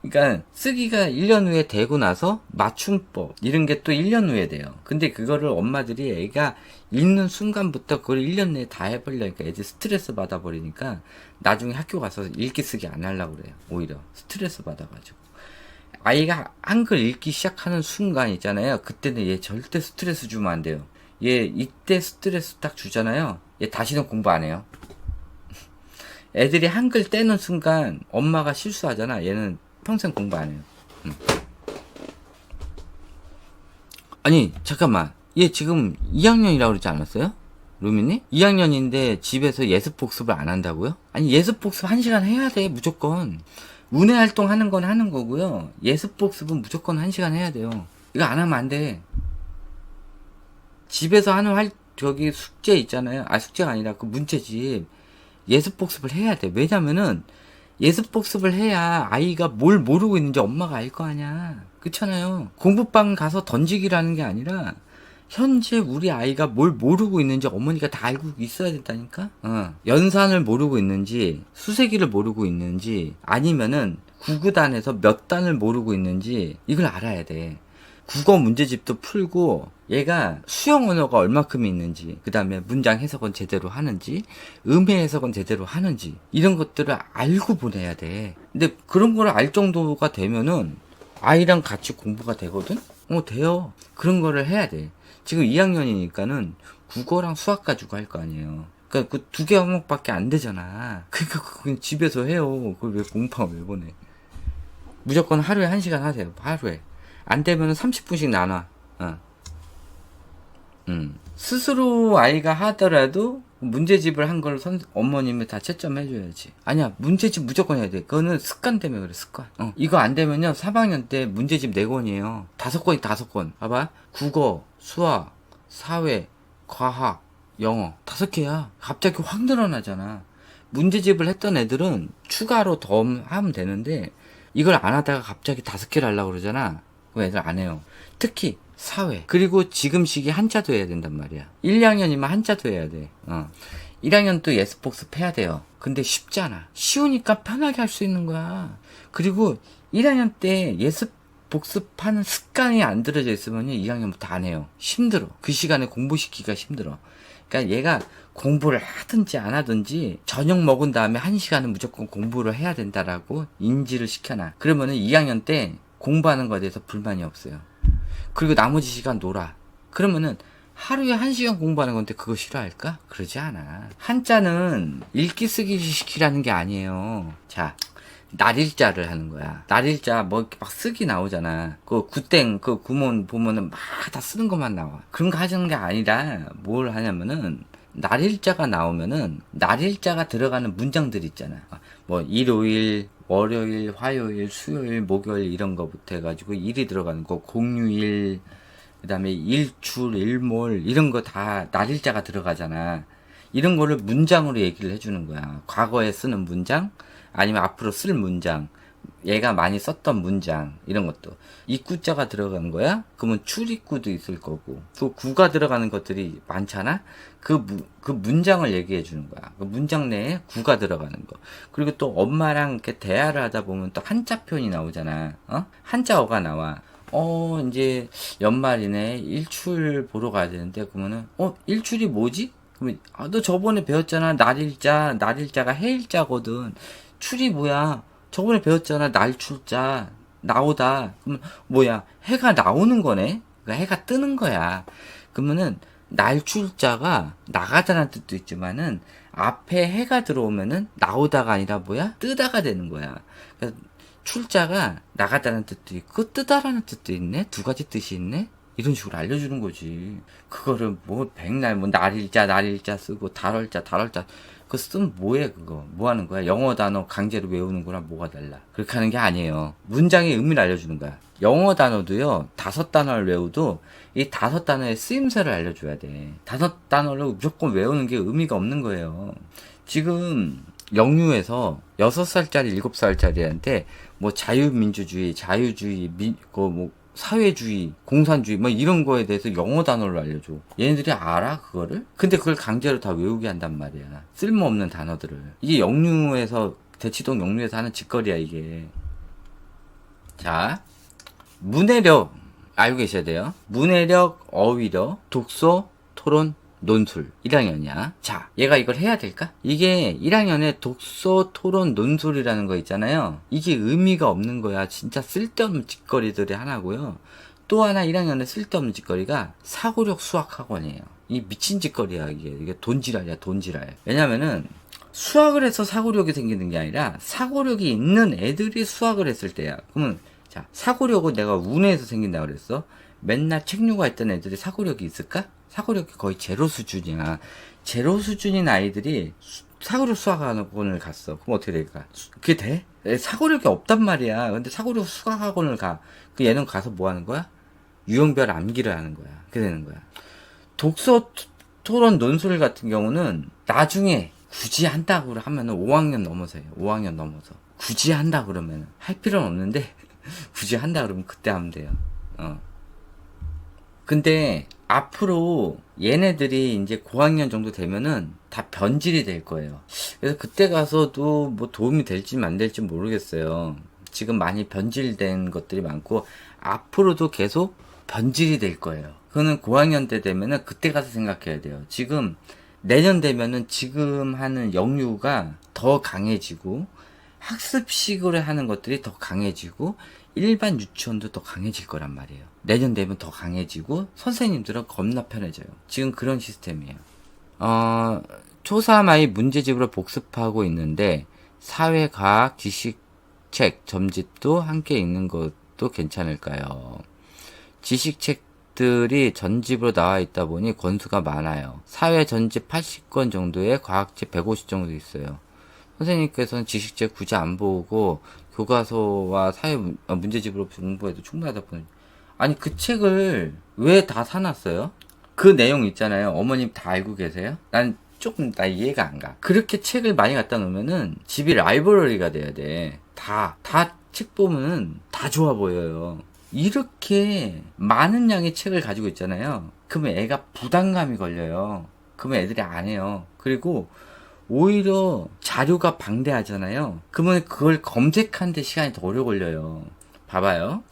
그러니까 쓰기가 1년 후에 되고 나서 맞춤법 이런 게 또 1년 후에 돼요. 근데 그거를 엄마들이 애가 읽는 순간부터 그걸 1년 내에 다 해버리니까 애들 스트레스 받아버리니까 나중에 학교 가서 읽기 쓰기 안 하려고 그래요. 오히려 스트레스 받아가지고. 아이가 한글 읽기 시작하는 순간 있잖아요. 그때는 얘 절대 스트레스 주면 안 돼요. 얘 이때 스트레스 딱 주잖아요. 얘 다시는 공부 안 해요. 애들이 한글 떼는 순간 엄마가 실수하잖아. 얘는 평생 공부 안 해요. 아니 잠깐만, 얘 지금 2학년이라고 그러지 않았어요? 루미님? 2학년인데 집에서 예습 복습을 안 한다고요? 아니 예습 복습 1시간 해야 돼 무조건. 운회 활동 하는 건 하는 거고요. 예습 복습은 무조건 1시간 해야 돼요. 이거 안 하면 안 돼. 집에서 하는 저기 숙제 있잖아요. 아 숙제가 아니라 그 문제집 예습 복습을 해야 돼. 왜냐면은 예습 복습을 해야 아이가 뭘 모르고 있는지 엄마가 알 거 아니야. 그렇잖아요. 공부방 가서 던지기라는 게 아니라 현재 우리 아이가 뭘 모르고 있는지 어머니가 다 알고 있어야 된다니까. 연산을 모르고 있는지 수세기를 모르고 있는지 아니면은 구구단에서 몇 단을 모르고 있는지 이걸 알아야 돼. 국어 문제집도 풀고 얘가 수영 언어가 얼마큼 있는지, 그 다음에 문장 해석은 제대로 하는지, 음해 해석은 제대로 하는지 이런 것들을 알고 보내야 돼. 근데 그런 걸 알 정도가 되면은 아이랑 같이 공부가 되거든? 돼요. 그런 거를 해야 돼. 지금 2학년이니까는 국어랑 수학 가지고 할 거 아니에요. 그러니까 그 2개 과목밖에 안 되잖아. 그러니까 그건 집에서 해요. 그걸 왜 공부하고 왜 보내. 무조건 하루에 1시간 하세요. 하루에. 안 되면 30분씩 나눠. 스스로 아이가 하더라도 문제집을 한 걸 어머님이 다 채점해줘야지. 아니야, 문제집 무조건 해야 돼. 그거는 습관 때문에 그래, 습관. 이거 안 되면요, 3학년 때 문제집 4권이에요. 5권이 5권. 봐봐. 국어, 수학, 사회, 과학, 영어. 5개야. 갑자기 확 늘어나잖아. 문제집을 했던 애들은 추가로 더 하면 되는데, 이걸 안 하다가 갑자기 5개를 하려고 그러잖아. 그럼 애들 안 해요. 특히 사회. 그리고 지금 시기 한자도 해야 된단 말이야. 1, 2학년이면 한자도 해야 돼. 1학년 또 예습 복습해야 돼요. 근데 쉽잖아. 쉬우니까 편하게 할 수 있는 거야. 그리고 1학년 때 예습 복습하는 습관이 안 들어져 있으면 2학년부터 안 해요. 힘들어. 그 시간에 공부시키기가 힘들어. 그러니까 얘가 공부를 하든지 안 하든지 저녁 먹은 다음에 1시간은 무조건 공부를 해야 된다라고 인지를 시켜놔. 그러면은 2학년 때 공부하는 거에 대해서 불만이 없어요. 그리고 나머지 시간 놀아. 그러면은 하루에 1시간 공부하는 건데 그거 싫어할까? 그러지 않아. 한자는 읽기 쓰기 시키라는 게 아니에요. 자, 날일자를 하는 거야. 날일자 뭐 이렇게 막 쓰기 나오잖아. 그 구땡 그 구문 보면은 막 다 쓰는 것만 나와. 그런 거 하는 게 아니라 뭘 하냐면은 날일자가 나오면은 날일자가 들어가는 문장들 있잖아. 뭐 일요일, 월요일, 화요일, 수요일, 목요일 이런 거부터 해가지고 일이 들어가는 거, 공휴일, 그 다음에 일출, 일몰 이런 거 다 날일자가 들어가잖아. 이런 거를 문장으로 얘기를 해주는 거야. 과거에 쓰는 문장, 아니면 앞으로 쓸 문장, 얘가 많이 썼던 문장 이런 것도. 입구자가 들어가는 거야? 그러면 출입구도 있을 거고, 그 구가 들어가는 것들이 많잖아. 그 문장을 얘기해 주는 거야. 그 문장 내에 구가 들어가는 거. 그리고 또 엄마랑 이렇게 대화를 하다 보면 또 한자 표현이 나오잖아. 한자어가 나와. 이제 연말이네. 일출 보러 가야 되는데, 그러면은 일출이 뭐지? 그러면 너 저번에 배웠잖아. 날일자가 해일자거든. 출이 뭐야? 저번에 배웠잖아. 날출자. 나오다. 그러면 뭐야? 해가 나오는 거네? 그러니까 해가 뜨는 거야. 그러면은 날출자가 나가다라는 뜻도 있지만은 앞에 해가 들어오면은 나오다가 아니라 뭐야? 뜨다가 되는 거야. 그러니까 출자가 나가다라는 뜻도 있고 뜨다라는 뜻도 있네? 2가지 뜻이 있네? 이런 식으로 알려주는 거지. 그거를 뭐 백날 뭐 날일자 쓰고 달월자 그거 쓰면 뭐해 그거. 뭐 하는 거야? 영어 단어 강제로 외우는 거랑 뭐가 달라. 그렇게 하는 게 아니에요. 문장의 의미를 알려주는 거야. 영어 단어도요 5단어를 외우도 이 5단어의 쓰임새를 알려줘야 돼. 5단어를 무조건 외우는 게 의미가 없는 거예요. 지금 영유에서 6살짜리 7살짜리한테 뭐 자유민주주의, 자유주의, 뭐 사회주의, 공산주의 뭐 이런 거에 대해서 영어 단어를 알려줘. 얘네들이 알아 그거를? 근데 그걸 강제로 다 외우게 한단 말이야. 쓸모없는 단어들을. 이게 영유에서 대치동 영유에서 하는 짓거리야 이게. 자, 문해력 알고 계셔야 돼요. 문해력, 어휘력, 독서, 토론, 논술 1학년이야. 자, 얘가 이걸 해야 될까? 이게 1학년에 독서, 토론, 논술이라는 거 있잖아요. 이게 의미가 없는 거야. 진짜 쓸데없는 짓거리들이 하나고요. 또 하나 1학년에 쓸데없는 짓거리가 사고력 수학학원이에요. 이 미친 짓거리야. 이게 돈지랄이야, 돈지랄. 왜냐면은 수학을 해서 사고력이 생기는 게 아니라 사고력이 있는 애들이 수학을 했을 때야. 그러면 자, 사고력은 내가 운에서 생긴다고 그랬어. 맨날 책류가 있던 애들이 사고력이 있을까? 사고력이 거의 제로 수준이야. 제로 수준인 아이들이 사고력 수학학원을 갔어. 그럼 어떻게 될까? 그게 돼? 사고력이 없단 말이야. 근데 사고력 수학학원을 가. 그 얘는 가서 뭐 하는 거야? 유형별 암기를 하는 거야. 그렇게 되는 거야. 독서, 토론, 논술 같은 경우는 나중에 굳이 한다고 하면은 5학년 넘어서 해요. 5학년 넘어서. 굳이 한다 그러면 할 필요는 없는데 굳이 한다 그러면 그때 하면 돼요. 근데 앞으로 얘네들이 이제 고학년 정도 되면은 다 변질이 될 거예요. 그래서 그때 가서도 뭐 도움이 될지 안 될지 모르겠어요. 지금 많이 변질된 것들이 많고 앞으로도 계속 변질이 될 거예요. 그거는 고학년 때 되면은 그때 가서 생각해야 돼요. 지금 내년 되면은 지금 하는 영유가 더 강해지고 학습식으로 하는 것들이 더 강해지고 일반 유치원도 더 강해질 거란 말이에요. 내년 되면 더 강해지고 선생님들은 겁나 편해져요. 지금 그런 시스템이에요. 초3 아이 문제집으로 복습하고 있는데 사회과학 지식책 점집도 함께 읽는 것도 괜찮을까요? 지식책들이 전집으로 나와 있다 보니 권수가 많아요. 사회 전집 80권 정도에 과학책 150 정도 있어요. 선생님께서는 지식책 굳이 안 보고 교과서와 사회 문제집으로 공부해도 충분하다 보니 아니 그 책을 왜 다 사놨어요? 그 내용 있잖아요. 어머님 다 알고 계세요? 난 조금 나 이해가 안 가. 그렇게 책을 많이 갖다 놓으면은 집이 라이브러리가 돼야 돼. 다 책 보면은 다 좋아 보여요. 이렇게 많은 양의 책을 가지고 있잖아요. 그러면 애가 부담감이 걸려요. 그러면 애들이 안 해요. 그리고 오히려 자료가 방대하잖아요. 그러면 그걸 검색하는데 시간이 더 오래 걸려요. 봐봐요.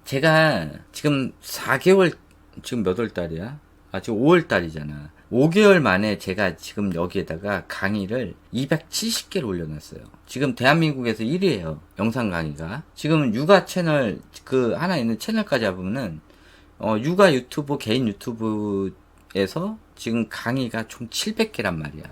제가 지금 4개월, 지금 몇 월 달이야? 지금 5월 달이잖아. 5개월 만에 제가 지금 여기에다가 강의를 270개를 올려놨어요. 지금 대한민국에서 1위에요. 영상 강의가. 지금 육아 채널, 그 하나 있는 채널까지 잡으면은, 육아 유튜브, 개인 유튜브에서 지금 강의가 총 700개란 말이야.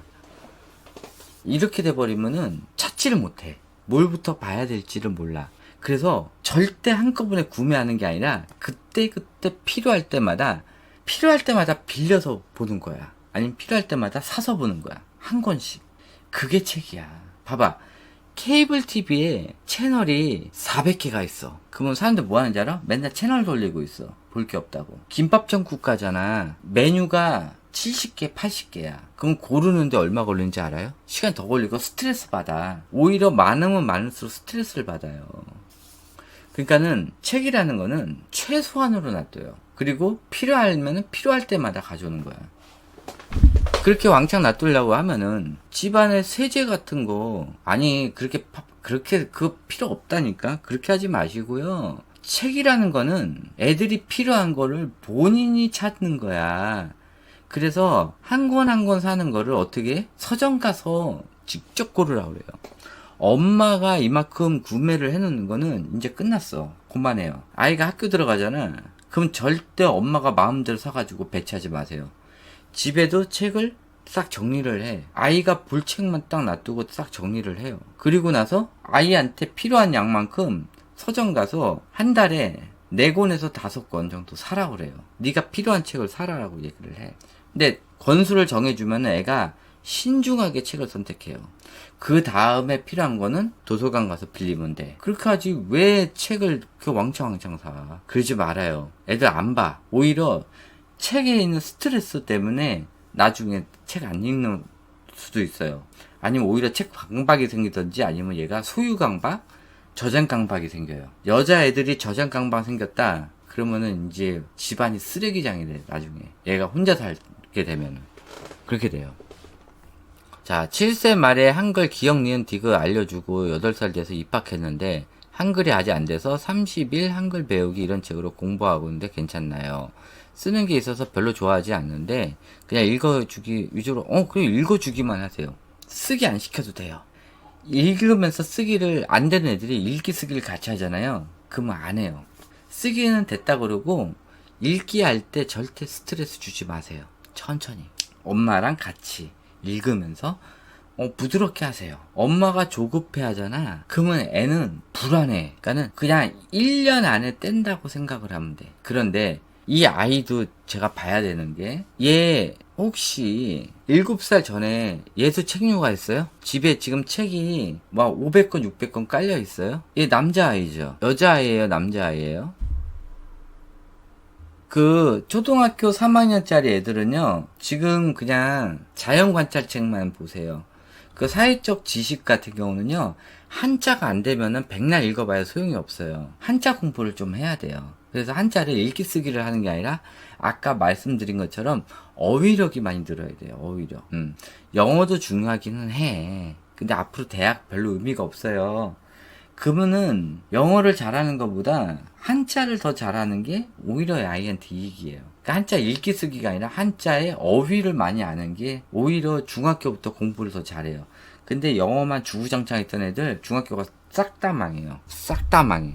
이렇게 돼버리면은 찾지를 못해. 뭘부터 봐야 될지를 몰라. 그래서 절대 한꺼번에 구매하는 게 아니라 그때그때 필요할 때마다 빌려서 보는 거야. 아니면 필요할 때마다 사서 보는 거야. 한 권씩. 그게 책이야. 봐봐. 케이블 TV에 채널이 400개가 있어. 그러면 사람들 뭐 하는지 알아? 맨날 채널 돌리고 있어. 볼 게 없다고. 김밥전 국가잖아. 메뉴가 70개, 80개야. 그럼 고르는데 얼마 걸리는지 알아요? 시간 더 걸리고 스트레스 받아. 오히려 많으면 많을수록 스트레스를 받아요. 그러니까는 책이라는 거는 최소한으로 놔둬요. 그리고 필요하면은 필요할 때마다 가져오는 거야. 그렇게 왕창 놔두려고 하면은 집안에 세제 같은 거 아니 그렇게 그거 필요 없다니까. 그렇게 하지 마시고요. 책이라는 거는 애들이 필요한 거를 본인이 찾는 거야. 그래서 한 권 한 권 사는 거를 어떻게 서점 가서 직접 고르라고 그래요. 엄마가 이만큼 구매를 해놓는 거는 이제 끝났어. 그만해요. 아이가 학교 들어가잖아. 그럼 절대 엄마가 마음대로 사가지고 배치하지 마세요. 집에도 책을 싹 정리를 해. 아이가 볼 책만 딱 놔두고 싹 정리를 해요. 그리고 나서 아이한테 필요한 양만큼 서점 가서 한 달에 4권에서 5권 정도 사라고 그래요. 네가 필요한 책을 사라라고 얘기를 해. 근데 권수를 정해주면 애가 신중하게 책을 선택해요. 그 다음에 필요한 거는 도서관 가서 빌리면 돼. 그렇게 하지 왜 책을 그 왕창 사. 그러지 말아요. 애들 안 봐. 오히려 책에 있는 스트레스 때문에 나중에 책 안 읽는 수도 있어요. 아니면 오히려 책 강박이 생기든지 아니면 얘가 소유 강박, 저장 강박이 생겨요. 여자애들이 저장 강박 생겼다. 그러면은 이제 집안이 쓰레기장이 돼. 나중에 얘가 혼자 살게 되면은 그렇게 돼요. 자, 7세 말에 한글 기억 니은 디귿 알려주고 8살 돼서 입학했는데 한글이 아직 안 돼서 30일 한글 배우기 이런 책으로 공부하고 있는데 괜찮나요? 쓰는 게 있어서 별로 좋아하지 않는데 그냥 읽어주기 위주로 그냥 읽어주기만 하세요. 쓰기 안 시켜도 돼요. 읽으면서 쓰기를 안 되는 애들이 읽기 쓰기를 같이 하잖아요. 그러면 안 해요. 쓰기는 됐다 그러고 읽기 할 때 절대 스트레스 주지 마세요. 천천히 엄마랑 같이 읽으면서 부드럽게 하세요. 엄마가 조급해 하잖아. 그러면 애는 불안해. 그러니까는 그냥 1년 안에 뗀다고 생각을 하면 돼. 그런데 이 아이도 제가 봐야 되는 게, 얘 혹시 7살 전에 예수 책류가 있어요? 집에 지금 책이 막 500권, 600권 깔려 있어요? 얘 남자아이죠? 여자아이예요? 남자아이예요? 그 초등학교 3학년짜리 애들은요, 지금 그냥 자연관찰책만 보세요. 그 사회적 지식 같은 경우는요, 한자가 안 되면은 백날 읽어봐야 소용이 없어요. 한자 공부를 좀 해야 돼요. 그래서 한자를 읽기 쓰기를 하는 게 아니라 아까 말씀드린 것처럼 어휘력이 많이 늘어야 돼요. 어휘력. 영어도 중요하기는 해. 근데 앞으로 대학 별로 의미가 없어요. 그러면은 영어를 잘하는 것보다 한자를 더 잘하는 게 오히려 아이한테 이익이에요. 그러니까 한자 읽기 쓰기가 아니라 한자의 어휘를 많이 아는 게 오히려 중학교부터 공부를 더 잘해요. 근데 영어만 주구장창했던 애들 중학교 가서 싹 다 망해요. 싹 다 망해.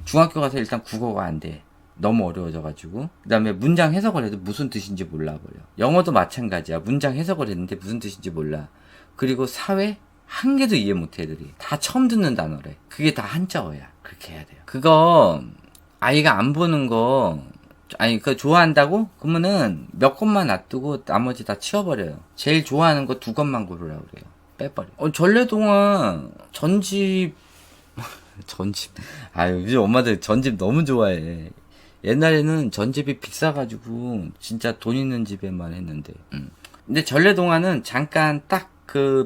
중학교 가서 일단 국어가 안 돼. 너무 어려워져가지고. 그 다음에 문장 해석을 해도 무슨 뜻인지 몰라버려. 영어도 마찬가지야. 문장 해석을 했는데 무슨 뜻인지 몰라. 그리고 사회? 한 개도 이해 못해 애들이. 다 처음 듣는 단어래. 그게 다 한자어야. 그렇게 해야 돼요. 그거 아이가 안 보는 거 그거 좋아한다고? 그러면은 몇 권만 놔두고 나머지 다 치워버려요. 제일 좋아하는 거 2권만 고르라고 그래요. 빼버려. 전래동화 전집 전집. 요즘 엄마들 전집 너무 좋아해. 옛날에는 전집이 비싸가지고 진짜 돈 있는 집에만 했는데. 근데 전래동화는 잠깐 딱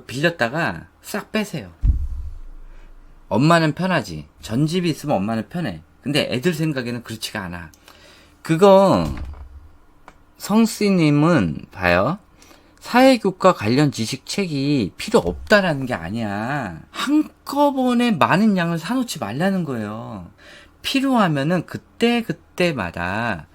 빌렸다가 싹 빼세요. 엄마는 편하지. 전집이 있으면 엄마는 편해. 근데 애들 생각에는 그렇지가 않아. 그거 성씨님은 봐요. 사회교과 관련 지식 책이 필요 없다라는 게 아니야. 한꺼번에 많은 양을 사놓지 말라는 거예요. 필요하면은 그때마다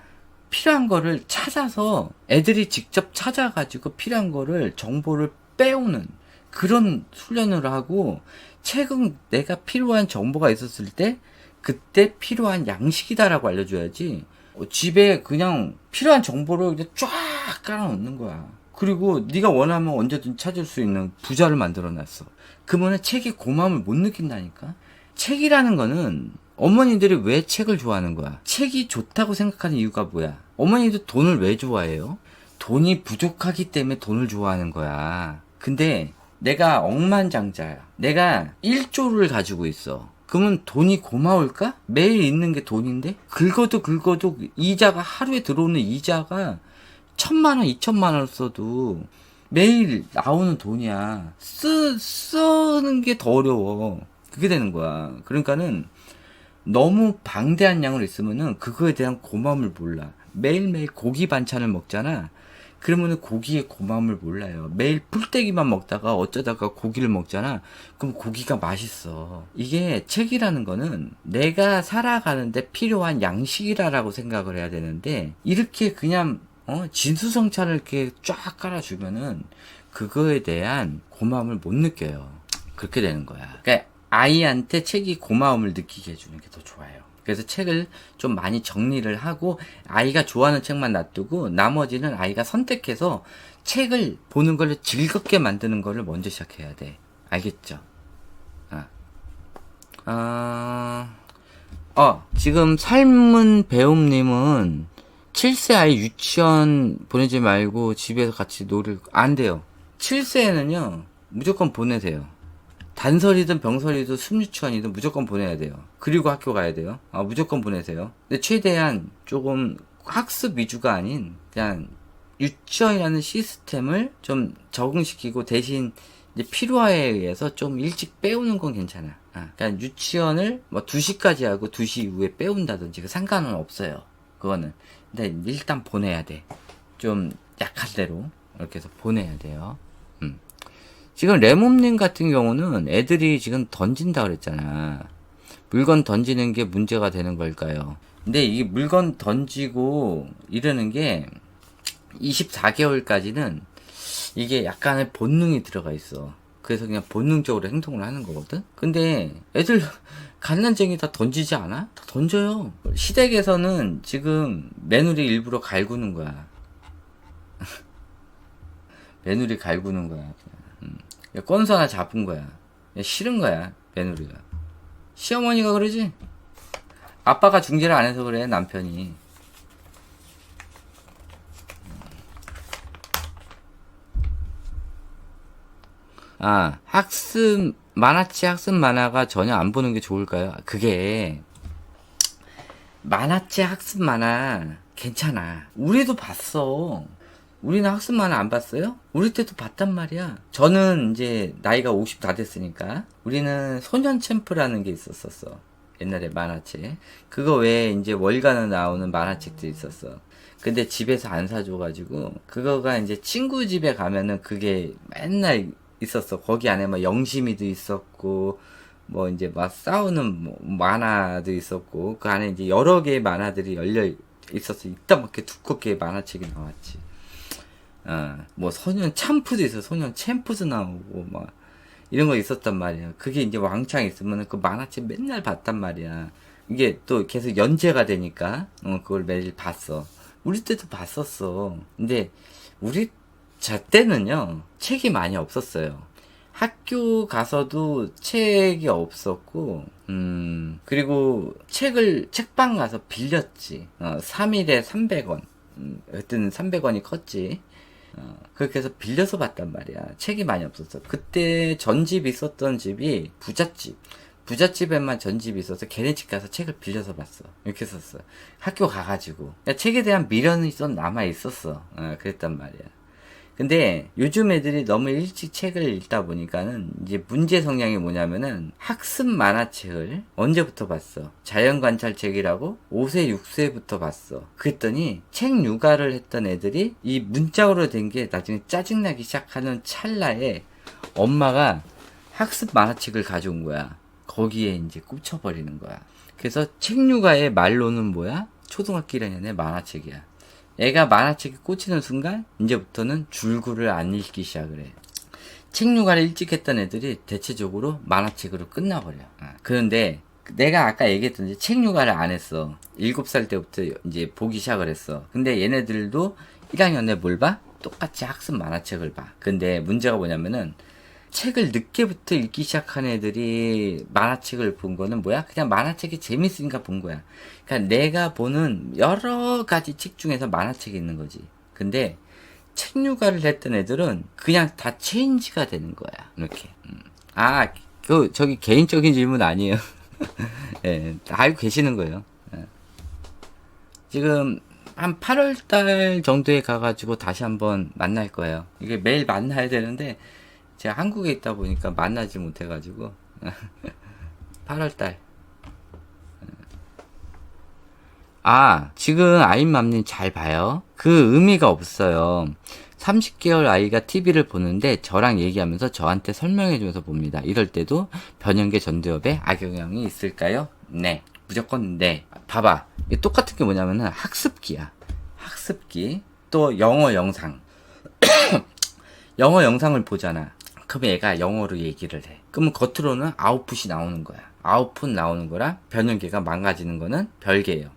필요한 거를 찾아서 애들이 직접 찾아가지고 필요한 거를 정보를 빼오는 그런 훈련을 하고, 책은 내가 필요한 정보가 있었을 때 그때 필요한 양식이다라고 알려줘야지. 집에 그냥 필요한 정보를 이제 쫙 깔아놓는 거야. 그리고 네가 원하면 언제든 찾을 수 있는 부자를 만들어놨어. 그러면 책의 고마움을 못 느낀다니까. 책이라는 거는 어머니들이 왜 책을 좋아하는 거야? 책이 좋다고 생각하는 이유가 뭐야? 어머니도 돈을 왜 좋아해요? 돈이 부족하기 때문에 돈을 좋아하는 거야. 근데 내가 억만장자야. 내가 1조를 가지고 있어. 그러면 돈이 고마울까? 매일 있는 게 돈인데? 긁어도 이자가, 하루에 들어오는 이자가 1,000만 원, 2,000만 원 써도 매일 나오는 돈이야. 쓰는 게 더 어려워. 그게 되는 거야. 그러니까는 너무 방대한 양을 있으면은 그거에 대한 고마움을 몰라. 매일매일 고기 반찬을 먹잖아. 그러면은 고기의 고마움을 몰라요. 매일 풀떼기만 먹다가 어쩌다가 고기를 먹잖아. 그럼 고기가 맛있어. 이게 책이라는 거는 내가 살아가는데 필요한 양식이라고 생각을 해야 되는데, 이렇게 그냥 진수성찬을 이렇게 쫙 깔아주면은 그거에 대한 고마움을 못 느껴요. 그렇게 되는 거야. 그러니까 아이한테 책이 고마움을 느끼게 해주는 게 더 좋아요. 그래서 책을 좀 많이 정리를 하고 아이가 좋아하는 책만 놔두고 나머지는 아이가 선택해서 책을 보는 걸 즐겁게 만드는 거를 먼저 시작해야 돼. 알겠죠? 지금 삶은 배움님은 7세 아이 유치원 보내지 말고 집에서 같이 놀을, 안 돼요. 7세에는요 무조건 보내세요. 단설이든 병설이든 숨유치원이든 무조건 보내야 돼요. 그리고 학교 가야 돼요. 무조건 보내세요. 근데 최대한 조금 학습 위주가 아닌 그냥 유치원이라는 시스템을 좀 적응시키고, 대신 이제 필요에 의해서 좀 일찍 빼오는 건 괜찮아. 그러니까 유치원을 뭐 2시까지 하고 2시 이후에 빼온다든지 그 상관은 없어요. 그거는. 근데 일단 보내야 돼. 좀 약할 대로 이렇게 해서 보내야 돼요. 지금 레몬님 같은 경우는 애들이 지금 던진다 그랬잖아. 물건 던지는 게 문제가 되는 걸까요? 근데 이 물건 던지고 이러는 게 24개월까지는 이게 약간의 본능이 들어가 있어. 그래서 그냥 본능적으로 행동을 하는 거거든? 근데 애들 갓난쟁이 다 던지지 않아? 다 던져요. 시댁에서는 지금 며느리 일부러 갈구는 거야. 며느리 갈구는 거야. 건서 하나 잡은 거야. 싫은 거야, 며느리가. 시어머니가 그러지? 아빠가 중재를 안 해서 그래, 남편이. 아, 만화책 학습 만화가 전혀 안 보는 게 좋을까요? 그게, 만화책 학습 만화 괜찮아. 우리도 봤어. 우리는 학습 만화 안 봤어요? 우리 때도 봤단 말이야. 저는 이제 나이가 50 다 됐으니까. 우리는 소년 챔프라는 게 있었어. 옛날에 만화책. 그거 외에 이제 월간에 나오는 만화책도 있었어. 근데 집에서 안 사줘가지고, 그거가 이제 친구 집에 가면은 그게 맨날 있었어. 거기 안에 막 영심이도 있었고, 뭐 이제 막 싸우는 뭐 만화도 있었고, 그 안에 이제 여러 개의 만화들이 열려 있었어. 이따만하게 두껍게 만화책이 나왔지. 뭐 소년 참프도 있어. 소년 챔프도 나오고 막 이런 거 있었단 말이야. 그게 이제 왕창 있으면 그 만화책 맨날 봤단 말이야. 이게 또 계속 연재가 되니까 그걸 매일 봤어. 우리 때도 봤었어. 근데 우리 자 때는요 책이 많이 없었어요. 학교 가서도 책이 없었고, 그리고 책방 가서 빌렸지. 3일에 300원. 그때는 300원이 컸지. 그렇게 해서 빌려서 봤단 말이야. 책이 많이 없었어. 그때 전집 있었던 집이 부잣집. 부잣집에만 전집이 있어서 걔네 집 가서 책을 빌려서 봤어. 이렇게 했었어. 학교 가가지고. 책에 대한 미련이 좀 남아있었어. 그랬단 말이야. 근데 요즘 애들이 너무 일찍 책을 읽다 보니까는 이제 문제 성향이 뭐냐면은 학습 만화책을 언제부터 봤어? 자연관찰책이라고 5세, 6세부터 봤어. 그랬더니 책 육아를 했던 애들이 이 문짝으로 된 게 나중에 짜증나기 시작하는 찰나에 엄마가 학습 만화책을 가져온 거야. 거기에 이제 꽂혀버리는 거야. 그래서 책 육아의 말로는 뭐야? 초등학교 1학년의 만화책이야. 애가 만화책에 꽂히는 순간 이제부터는 줄구를 안 읽기 시작을 해. 책 육아를 일찍 했던 애들이 대체적으로 만화책으로 끝나버려. 그런데 내가 아까 얘기했던 책 육아를 안 했어. 7살 때부터 이제 보기 시작을 했어. 근데 얘네들도 1학년에 뭘 봐? 똑같이 학습 만화책을 봐. 근데 문제가 뭐냐면은 책을 늦게부터 읽기 시작한 애들이 만화책을 본 거는 뭐야? 그냥 만화책이 재밌으니까 본 거야. 그러니까 내가 보는 여러 가지 책 중에서 만화책이 있는 거지. 근데 책 육아를 했던 애들은 그냥 다 체인지가 되는 거야. 이렇게. 저기 개인적인 질문 아니에요. 예, 다 알고 계시는 거예요. 예. 지금 한 8월달 정도에 가가지고 다시 한번 만날 거예요. 이게 매일 만나야 되는데 제가 한국에 있다 보니까 만나지 못해가지고 8월달. 지금 아임맘님 잘 봐요. 그 의미가 없어요. 30개월 아이가 TV를 보는데 저랑 얘기하면서 저한테 설명해주면서 봅니다. 이럴 때도 변형계 전두엽에 악영향이 있을까요? 네. 무조건 네. 봐봐. 이게 똑같은 게 뭐냐면은 학습기야. 학습기. 또 영어 영상. 영어 영상을 보잖아. 그럼 얘가 영어로 얘기를 해. 그러면 겉으로는 아웃풋이 나오는 거야. 아웃풋 나오는 거랑 변형계가 망가지는 거는 별개예요.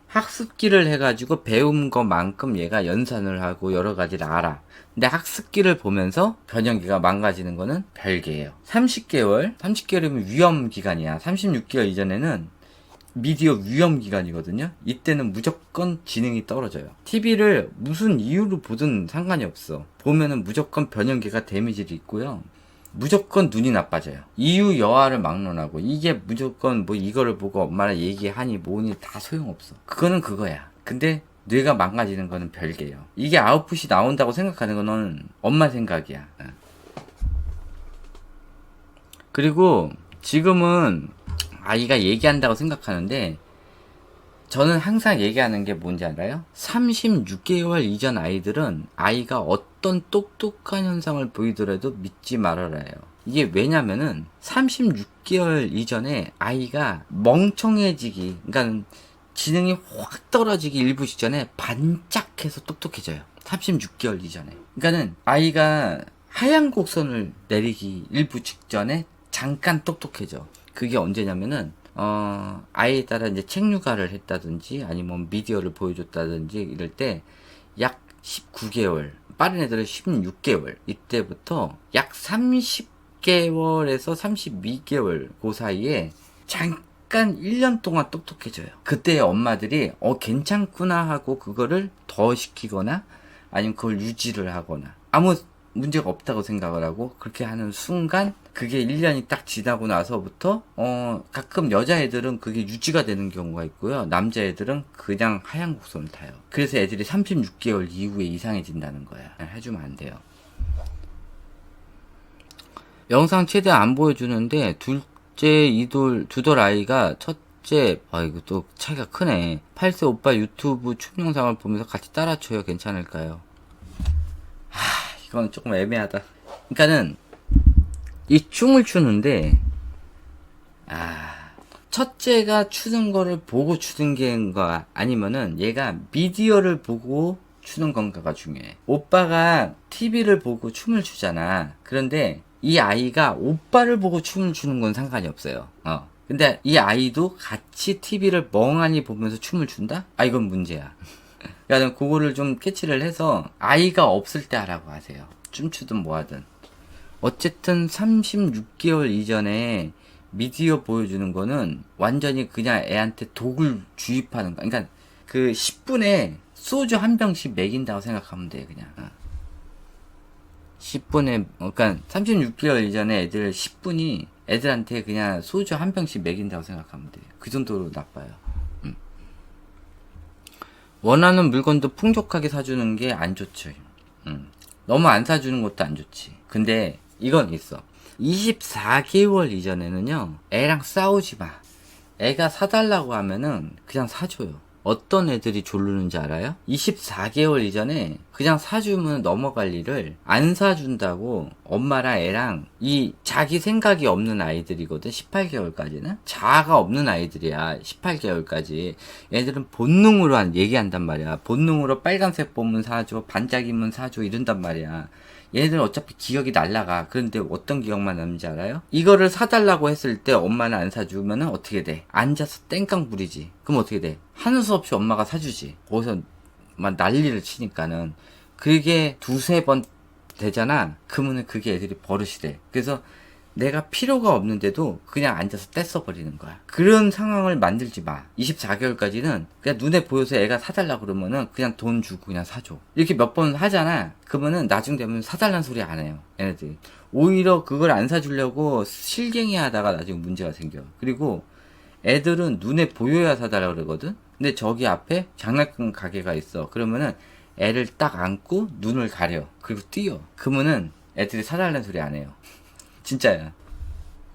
학습기를 해가지고 배운 것만큼 얘가 연산을 하고 여러 가지를 알아. 근데 학습기를 보면서 변형계가 망가지는 거는 별개예요. 30개월이면 위험기간이야. 36개월 이전에는 미디어 위험기간이거든요. 이때는 무조건 지능이 떨어져요. TV를 무슨 이유로 보든 상관이 없어. 보면은 무조건 변형계가 데미지를 입고요. 무조건 눈이 나빠져요. 이유 여하를 막론하고 이게 무조건 뭐 이거를 보고 엄마랑 얘기하니 뭐니 다 소용없어. 그거는 그거야. 근데 뇌가 망가지는 거는 별개예요. 이게 아웃풋이 나온다고 생각하는 거는 엄마 생각이야. 그리고 지금은 아이가 얘기한다고 생각하는데 저는 항상 얘기하는 게 뭔지 알아요? 36개월 이전 아이들은 아이가 어떤 똑똑한 현상을 보이더라도 믿지 말아라 해요. 이게 왜냐면은 36개월 이전에 아이가 멍청해지기, 그러니까 지능이 확 떨어지기 일부 직전에 반짝해서 똑똑해져요. 36개월 이전에. 그러니까는 아이가 하얀 곡선을 내리기 일부 직전에 잠깐 똑똑해져. 그게 언제냐면은 아이에 따라 이제 책육아를 했다든지 아니면 미디어를 보여줬다든지 이럴 때 약 19개월, 빠른 애들은 16개월, 이때부터 약 30개월에서 32개월 그 사이에 잠깐 1년 동안 똑똑해져요. 그때 엄마들이 괜찮구나 하고 그거를 더 시키거나 아니면 그걸 유지를 하거나 아무 문제가 없다고 생각을 하고 그렇게 하는 순간 그게 1년이 딱 지나고 나서부터 가끔 여자애들은 그게 유지가 되는 경우가 있고요. 남자애들은 그냥 하얀 곡선을 타요. 그래서 애들이 36개월 이후에 이상해진다는 거야. 해주면 안 돼요. 영상 최대한 안 보여주는데 둘째 두돌 아이가 첫째 이거 또 차이가 크네. 8세 오빠 유튜브 춤 영상을 보면서 같이 따라춰요. 괜찮을까요? 이건 조금 애매하다. 그러니까는 이 춤을 추는데 첫째가 추는 거를 보고 추는 게인가 아니면은 얘가 미디어를 보고 추는 건가가 중요해. 오빠가 TV를 보고 춤을 추잖아. 그런데 이 아이가 오빠를 보고 춤을 추는 건 상관이 없어요. 근데 이 아이도 같이 TV를 멍하니 보면서 춤을 춘다? 이건 문제야. 그러니까 그거를 좀 캐치를 해서 아이가 없을 때 하라고 하세요. 춤추든 뭐하든. 어쨌든 36개월 이전에 미디어 보여주는 거는 완전히 그냥 애한테 독을 주입하는 거. 그러니까 그 10분에 소주 한 병씩 먹인다고 생각하면 돼. 그냥 10분에 그러니까 36개월 이전에 애들 10분이 애들한테 그냥 소주 한 병씩 먹인다고 생각하면 돼. 그 정도로 나빠요. 원하는 물건도 풍족하게 사주는 게 안 좋죠. 너무 안 사주는 것도 안 좋지. 근데 이건 있어. 24개월 이전에는요, 애랑 싸우지 마. 애가 사달라고 하면은 그냥 사줘요. 어떤 애들이 졸르는지 알아요? 24개월 이전에 그냥 사주면 넘어갈 일을 안 사준다고 엄마랑 애랑 이 자기 생각이 없는 아이들이거든. 18개월까지는 자아가 없는 아이들이야. 18개월까지 애들은 본능으로 얘기한단 말이야. 본능으로 빨간색 보면 사줘, 반짝이면 사줘 이런단 말이야. 얘네들은 어차피 기억이 날라가. 그런데 어떤 기억만 남는지 알아요? 이거를 사달라고 했을 때 엄마는 안 사주면은 어떻게 돼? 앉아서 땡깡 부리지. 그럼 어떻게 돼? 하는 수 없이 엄마가 사주지. 거기서 막 난리를 치니까는. 그게 두세 번 되잖아. 그러면은 그게 애들이 버릇이 돼. 그래서 내가 필요가 없는데도 그냥 앉아서 떼써버리는 거야. 그런 상황을 만들지 마. 24개월까지는 그냥 눈에 보여서 애가 사달라고 그러면은 그냥 돈 주고 그냥 사줘. 이렇게 몇 번 하잖아. 그러면은 나중 되면 사달라는 소리 안 해요. 얘네들이. 오히려 그걸 안 사주려고 실갱이 하다가 나중에 문제가 생겨. 그리고 애들은 눈에 보여야 사달라고 그러거든? 근데 저기 앞에 장난감 가게가 있어. 그러면은 애를 딱 안고 눈을 가려. 그리고 뛰어. 그러면은 애들이 사달라는 소리 안 해요. 진짜야.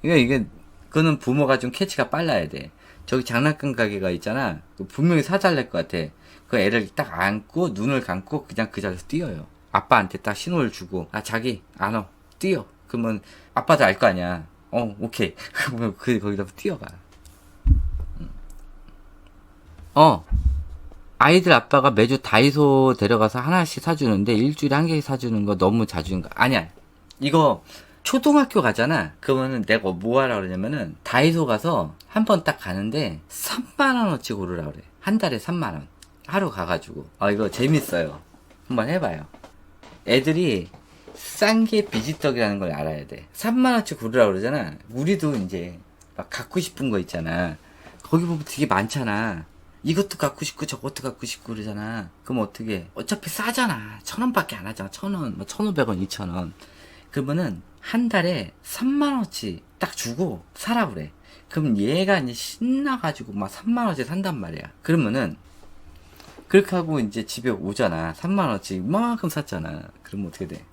그거는 부모가 좀 캐치가 빨라야 돼. 저기 장난감 가게가 있잖아. 분명히 사달랄 것 같아. 그 애를 딱 안고 눈을 감고 그냥 그 자리에서 뛰어요. 아빠한테 딱 신호를 주고 자기 안 와. 뛰어. 그러면 아빠도 알 거 아니야. 오케이. 그러면 거기다 뛰어가. 아이들 아빠가 매주 다이소 데려가서 하나씩 사주는데 일주일에 한 개씩 사주는 거 너무 자주인 거 아니야. 이거 초등학교 가잖아. 그러면은 내가 뭐 하라 그러냐면은 다이소 가서 한 번 딱 가는데 3만원어치 고르라 그래. 한 달에 3만원. 하루 가가지고. 이거 재밌어요. 한번 해봐요. 애들이 싼 게 비지떡이라는 걸 알아야 돼. 3만원치 고르라 그러잖아. 우리도 이제 막 갖고 싶은 거 있잖아. 거기 보면 되게 많잖아. 이것도 갖고 싶고 저것도 갖고 싶고 그러잖아. 그럼 어떻게 해? 어차피 싸잖아. 1,000원밖에 안 하잖아. 1,000원, 1,500원, 2,000원. 그러면은 한 달에 3만원치 딱 주고 사라 그래. 그럼 얘가 이제 신나가지고 막 3만원치 산단 말이야. 그러면은 그렇게 하고 이제 집에 오잖아. 3만원치 이만큼 샀잖아. 그러면 어떻게 돼?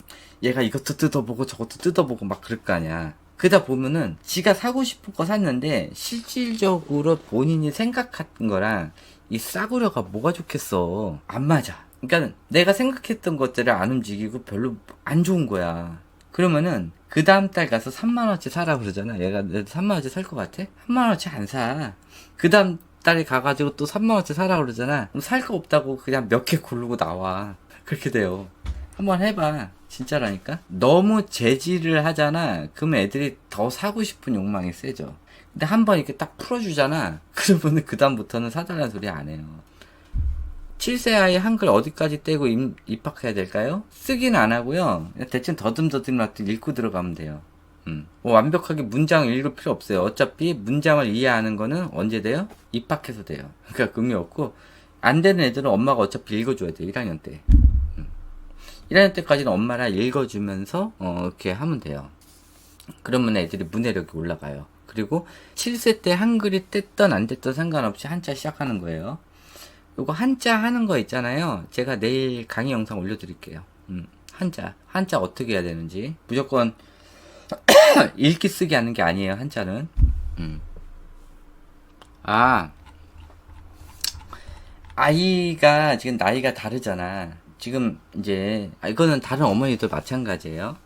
얘가 이것도 뜯어보고 저것도 뜯어보고 막 그럴 거 아니야. 그러다 보면은 지가 사고 싶은 거 샀는데 실질적으로 본인이 생각한 거랑 이 싸구려가 뭐가 좋겠어. 안 맞아. 그러니까 내가 생각했던 것들을 안 움직이고 별로 안 좋은 거야. 그러면은 그 다음 달 가서 3만원치 사라 그러잖아. 얘가 3만원치 살 것 같아? 3만원치 안 사. 그 다음 달에 가가지고 또 3만원치 사라 그러잖아. 그럼 살 거 없다고 그냥 몇 개 고르고 나와. 그렇게 돼요. 한번 해봐. 진짜라니까? 너무 재질을 하잖아. 그러면 애들이 더 사고 싶은 욕망이 세죠. 근데 한번 이렇게 딱 풀어주잖아. 그러면은 그다음부터는 사달라는 소리 안 해요. 7세 아이 한글 어디까지 떼고 입학해야 될까요? 쓰기는 안 하고요. 그냥 대충 더듬더듬 읽고 들어가면 돼요. 뭐 완벽하게 문장을 읽을 필요 없어요. 어차피 문장을 이해하는 거는 언제 돼요? 입학해서 돼요. 그러니까 의미 없고, 안 되는 애들은 엄마가 어차피 읽어줘야 돼요. 1학년 때. 1학년 때까지는 엄마랑 읽어주면서 이렇게 하면 돼요. 그러면 애들이 문해력이 올라가요. 그리고 7세 때 한글이 뗐던 안 뗐던 상관없이 한자 시작하는 거예요. 요거 한자 하는 거 있잖아요. 제가 내일 강의 영상 올려드릴게요. 한자 어떻게 해야 되는지. 무조건 읽기 쓰기 하는 게 아니에요. 한자는. 아이가 지금 나이가 다르잖아. 지금 이제 이거는 다른 어머니도 마찬가지예요.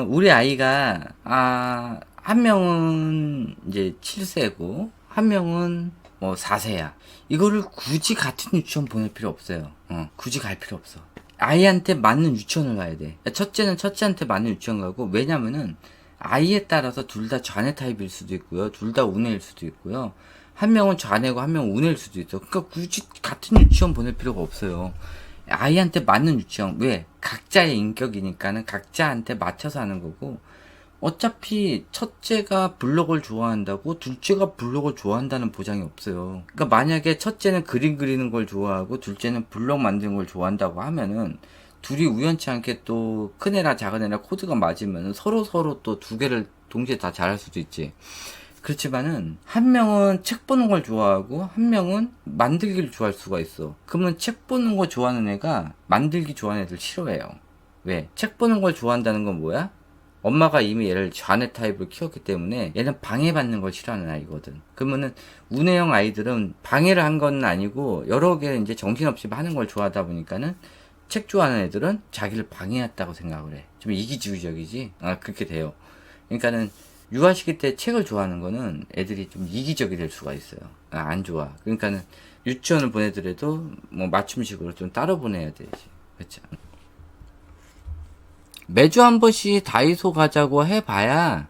우리 아이가 한 명은 이제 7세고 한 명은 뭐 4세야. 이거를 굳이 같은 유치원 보낼 필요 없어요. 굳이 갈 필요 없어. 아이한테 맞는 유치원을 가야 돼. 첫째는 첫째한테 맞는 유치원 가고, 왜냐면은 아이에 따라서 둘 다 좌뇌 타입일 수도 있고요. 둘 다 우뇌일 수도 있고요. 한 명은 좌뇌고 한 명은 우뇌일 수도 있어. 그러니까 굳이 같은 유치원 보낼 필요가 없어요. 아이한테 맞는 유치원. 왜? 각자의 인격이니까는 각자한테 맞춰서 하는 거고, 어차피 첫째가 블록을 좋아한다고 둘째가 블록을 좋아한다는 보장이 없어요. 그러니까 만약에 첫째는 그림 그리는 걸 좋아하고 둘째는 블록 만드는 걸 좋아한다고 하면은, 둘이 우연치 않게 또 큰애나 작은애나 코드가 맞으면 서로 또 두 개를 동시에 다 잘할 수도 있지. 그렇지만은 한 명은 책 보는 걸 좋아하고 한 명은 만들기를 좋아할 수가 있어. 그러면 책 보는 거 좋아하는 애가 만들기 좋아하는 애들 싫어해요. 왜? 책 보는 걸 좋아한다는 건 뭐야? 엄마가 이미 얘를 좌뇌 타입을 키웠기 때문에 얘는 방해받는 걸 싫어하는 아이거든. 그러면은 우뇌형 아이들은 방해를 한 건 아니고 여러 개 이제 정신없이 하는 걸 좋아하다 보니까는, 책 좋아하는 애들은 자기를 방해했다고 생각을 해. 좀 이기주의적이지? 그렇게 돼요. 그러니까는 육아 시기 때 책을 좋아하는 거는 애들이 좀 이기적이 될 수가 있어요. 안 좋아. 그러니까는 유치원을 보내더라도 뭐 맞춤식으로 좀 따로 보내야 되지. 그렇죠. 매주 한 번씩 다이소 가자고 해봐야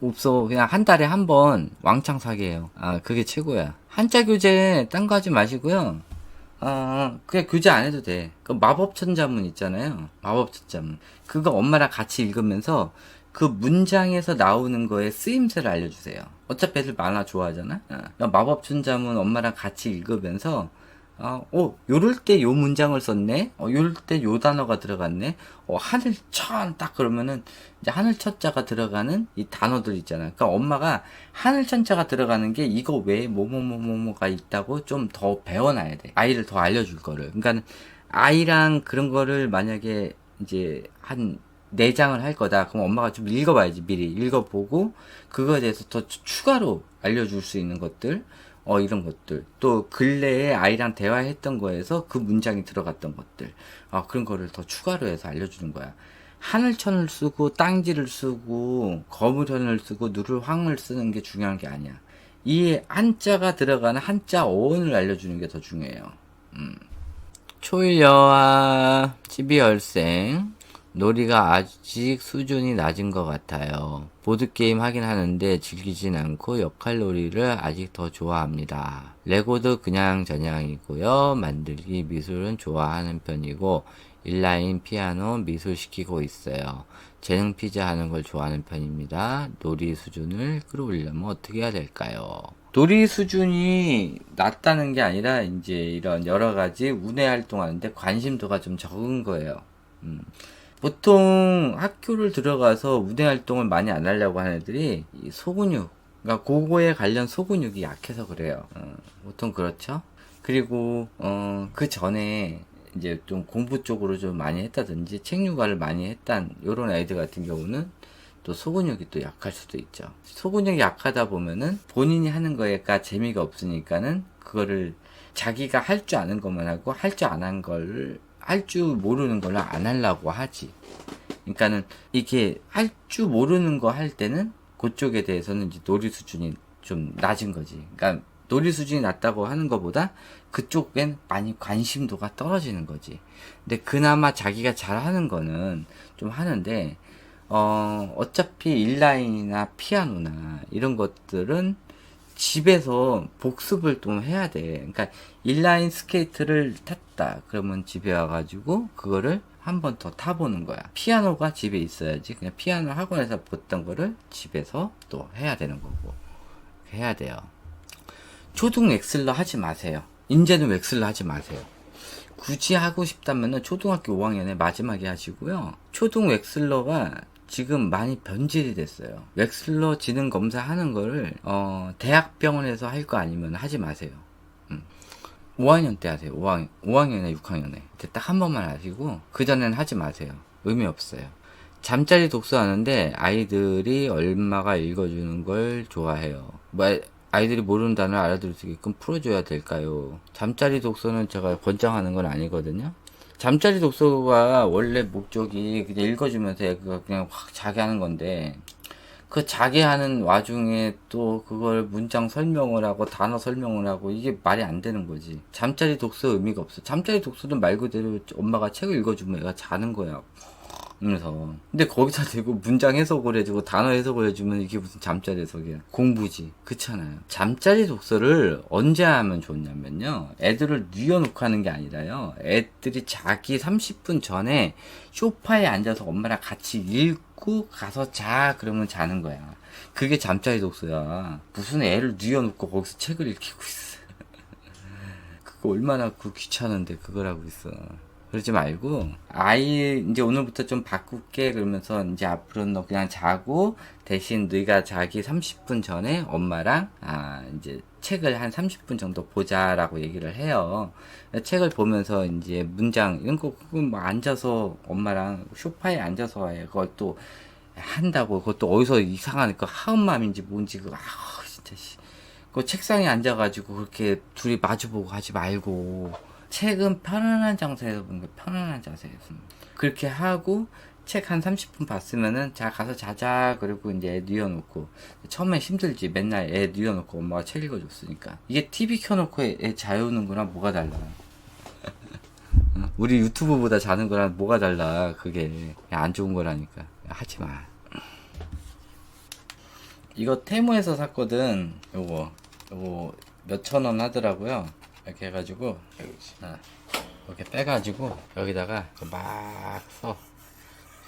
없어. 그냥 한 달에 한 번 왕창 사게요. 그게 최고야. 한자 교재 딴 거 하지 마시고요. 그냥 교재 안 해도 돼. 그 마법천자문 있잖아요. 마법천자문. 그거 엄마랑 같이 읽으면서 그 문장에서 나오는 거에 쓰임새를 알려주세요. 어차피 애들 만화 좋아하잖아. 마법천자문 엄마랑 같이 읽으면서, 요럴 때 요 문장을 썼네? 요럴 때 요 단어가 들어갔네? 하늘천 딱 그러면은 이제 하늘천자가 들어가는 이 단어들 있잖아. 그러니까 엄마가 하늘천자가 들어가는 게 이거 외에 뭐뭐뭐뭐가 있다고 좀 더 배워놔야 돼. 아이를 더 알려줄 거를. 그러니까 아이랑 그런 거를 만약에 이제 한 4장을 할 거다. 그럼 엄마가 좀 읽어봐야지. 미리 읽어보고 그거에 대해서 더 추가로 알려줄 수 있는 것들, 이런 것들, 또 근래에 아이랑 대화했던 거에서 그 문장이 들어갔던 것들, 그런 거를 더 추가로 해서 알려주는 거야. 하늘천을 쓰고 땅지를 쓰고 거무천을 쓰고 누를 황을 쓰는 게 중요한 게 아니야. 이 한자가 들어가는 한자 어원을 알려주는 게 더 중요해요. 초일여와 12월생 놀이가 아직 수준이 낮은 것 같아요. 보드게임 하긴 하는데 즐기진 않고 역할놀이를 아직 더 좋아합니다. 레고도 그냥 저냥이고요. 만들기 미술은 좋아하는 편이고 인라인 피아노 미술 시키고 있어요. 재능 피자 하는 걸 좋아하는 편입니다. 놀이 수준을 끌어올리려면 어떻게 해야 될까요? 놀이 수준이 낮다는 게 아니라 이제 이런 여러 가지 우뇌 활동하는데 관심도가 좀 적은 거예요. 보통 학교를 들어가서 우뇌 활동을 많이 안 하려고 하는 애들이 이 소근육, 그러니까 그거에 관련 소근육이 약해서 그래요. 보통 그렇죠. 그리고 그 전에 이제 좀 공부 쪽으로 좀 많이 했다든지 책 육아를 많이 했단 요런 아이들 같은 경우는 또 소근육이 또 약할 수도 있죠. 소근육이 약하다 보면은 본인이 하는 거에가 재미가 없으니까는 그거를 자기가 할 줄 아는 것만 하고 할 줄 안 한 걸 할 줄 모르는 걸 안 하려고 하지. 그러니까는 이게 할 줄 모르는 거 할 때는 그쪽에 대해서는 이제 놀이 수준이 좀 낮은 거지. 그러니까 놀이 수준이 낮다고 하는 것보다 그쪽엔 많이 관심도가 떨어지는 거지. 근데 그나마 자기가 잘하는 거는 좀 하는데, 어차피 인라인이나 피아노나 이런 것들은 집에서 복습을 좀 해야 돼. 그러니까 인라인 스케이트를 탔다. 그러면 집에 와가지고 그거를 한 번 더 타보는 거야. 피아노가 집에 있어야지. 그냥 피아노 학원에서 봤던 거를 집에서 또 해야 되는 거고. 해야 돼요. 초등 웩슬러 하지 마세요. 인제는 웩슬러 하지 마세요. 굳이 하고 싶다면은 초등학교 5학년에 마지막에 하시고요. 초등 웩슬러가 지금 많이 변질이 됐어요. 웩슬러 지능 검사 하는 거를 대학병원에서 할 거 아니면 하지 마세요. 5학년 때 하세요. 5학년에 6학년에 딱 한 번만 하시고 그 전에는 하지 마세요. 의미 없어요. 잠자리 독서하는데 아이들이 얼마가 읽어주는 걸 좋아해요. 아이들이 모르는 단어를 알아들을 수 있게끔 풀어줘야 될까요? 잠자리 독서는 제가 권장하는 건 아니거든요. 잠자리 독서가 원래 목적이 그냥 읽어주면서 애가 그냥 확 자게 하는 건데, 그 자게 하는 와중에 또 그걸 문장 설명을 하고 단어 설명을 하고 이게 말이 안 되는 거지. 잠자리 독서 의미가 없어. 잠자리 독서는 말 그대로 엄마가 책을 읽어주면 애가 자는 거야. 그래서 근데 거기다 대고 문장 해석을 해주고 단어 해석을 해주면 이게 무슨 잠자리 해석이야. 공부지. 그렇잖아요. 잠자리 독서를 언제 하면 좋냐면요, 애들을 뉘어놓고 하는 게 아니라요, 애들이 자기 30분 전에 소파에 앉아서 엄마랑 같이 읽고 가서 자 그러면 자는 거야. 그게 잠자리 독서야. 무슨 애를 뉘어놓고 거기서 책을 읽히고 있어. 그거 얼마나 귀찮은데 그걸 하고 있어. 그러지 말고, 아이 이제 오늘부터 좀 바꿀게 그러면서 이제 앞으로는 너 그냥 자고 대신 네가 자기 30분 전에 엄마랑 이제 책을 한 30분 정도 보자라고 얘기를 해요. 책을 보면서 이제 문장 이런 거 그거 뭐 앉아서 엄마랑 소파에 앉아서 해. 그걸 또 한다고. 그것도 어디서 이상한 그 하음맘인지 뭔지 그 진짜 그 책상에 앉아가지고 그렇게 둘이 마주보고 하지 말고, 책은 편안한 장소에서 보는 거. 편안한 자세에서 그렇게 하고 책 한 30분 봤으면은 자 가서 자자 그리고 이제 애 뉘어놓고. 처음엔 힘들지. 맨날 애 뉘어놓고 엄마가 책 읽어줬으니까. 이게 TV 켜놓고 애 자유는 거랑 뭐가 달라. 우리 유튜브보다 자는 거랑 뭐가 달라. 그게 안 좋은 거라니까. 하지마. 이거 테무에서 샀거든. 요거 몇천 원 하더라고요. 이렇게 해가지고 이렇게 빼가지고 여기다가 막 써.